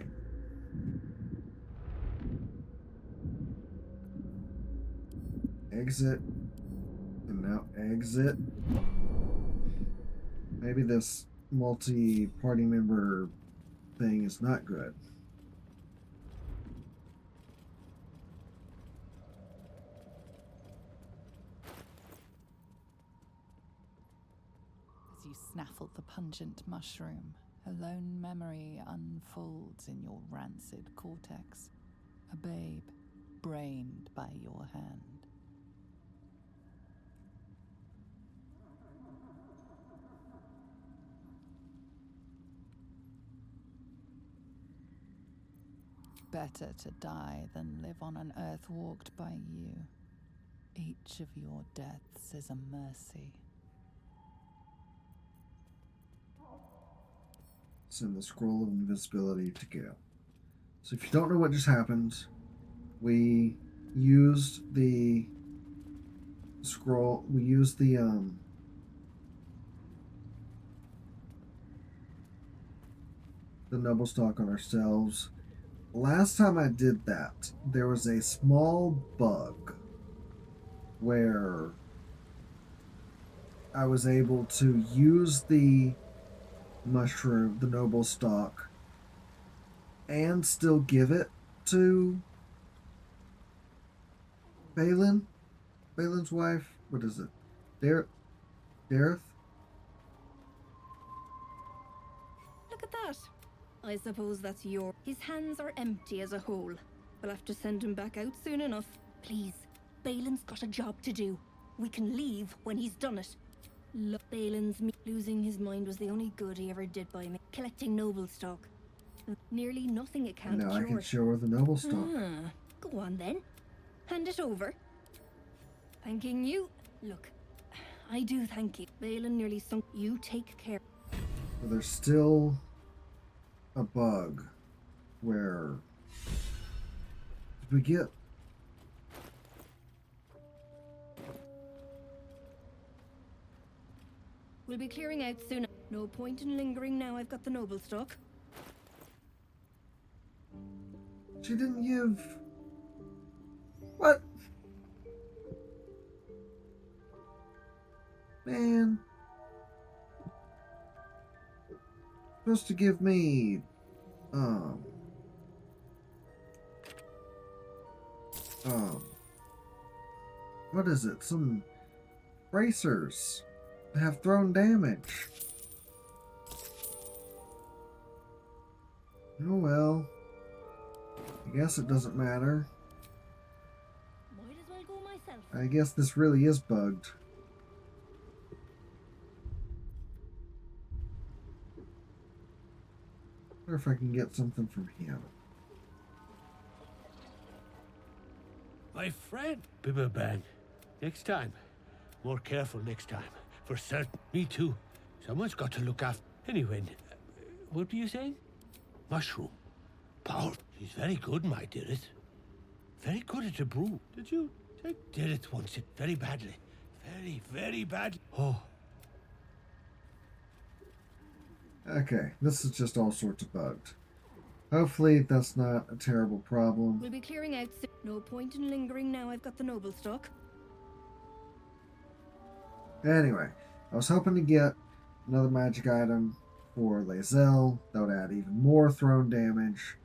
Exit. And now exit. Maybe this multi-party member thing is not good. As you snaffle the pungent mushroom, a lone memory unfolds in your rancid cortex. A babe, brained by your hand. Better to die than live on an earth walked by you. Each of your deaths is a mercy. Send the scroll of invisibility to go. So if you don't know what just happened, we used the scroll, we used the noble stock on ourselves. Last time I did that, there was a small bug where I was able to use the mushroom, the noble stock, and still give it to Balin's wife. What is it? Dareth? Look at that. I suppose that's your. His hands are empty as a whole. We'll have to send him back out soon enough. Please, Balin's got a job to do. We can leave when he's done it. Look, losing his mind was the only good he ever did by me. Collecting noble stock. Nearly nothing it can't Now cure. I can show her the noble stock. Ah, go on then. Hand it over. Thanking you. Look, I do thank you. Balin nearly sunk. You take care. But there's still a bug where we get We'll be clearing out soon. No point in lingering now I've got the noble stock. she didn't give what? Man, supposed to give me what is it? Some bracers that have thrown damage. Oh well. I guess it doesn't matter. Might as well go myself. I guess this really is bugged. Wonder if I can get something from him. My friend. Bibberbang. Next time. More careful next time. For certain. Me too. Someone's got to look after. Anyway, what were you saying? Mushroom. Power. She's very good, my dearest. Very good at a brew. Did you take? Did it once. Very badly. Very, very badly. Oh. Okay, this is just all sorts of bugged. Hopefully that's not a terrible problem. We'll be clearing out soon. No point in lingering now I've got the noble stuck. Anyway, I was hoping to get another magic item for Lae'zel. That would add even more throne damage,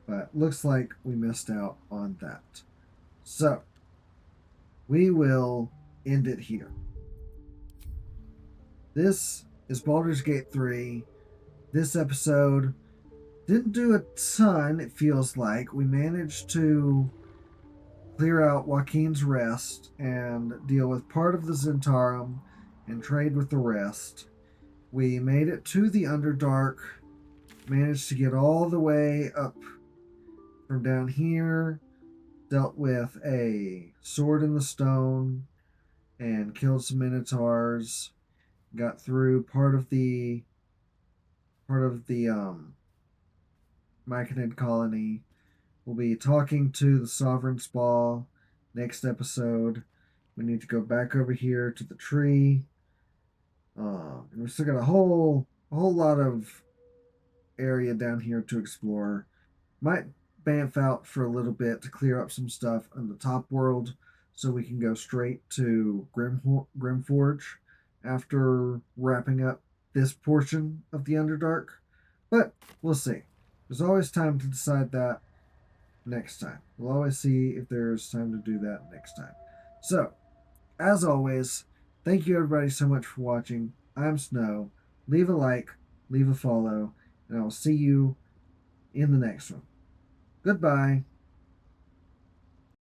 but looks like we missed out on that. So, we will end it here. This is Baldur's Gate 3. This episode didn't do a ton, it feels like. We managed to clear out Joaquin's Rest and deal with part of the Zentarum and trade with the rest. We made it to the Underdark, managed to get all the way up from down here, dealt with a sword in the stone, and killed some minotaurs, got through part of the Myconid colony. We'll be talking to the Sovereign Spa next episode. We need to go back over here to the tree. And we still got a whole lot of area down here to explore. Might bamf out for a little bit to clear up some stuff in the top world so we can go straight to Grimforge after wrapping up this portion of the Underdark. But we'll see. There's always time to decide that next time. We'll always see if there's time to do that next time. So, as always, thank you everybody so much for watching. I'm Snow. Leave a like, leave a follow, and I will see you in the next one. Goodbye.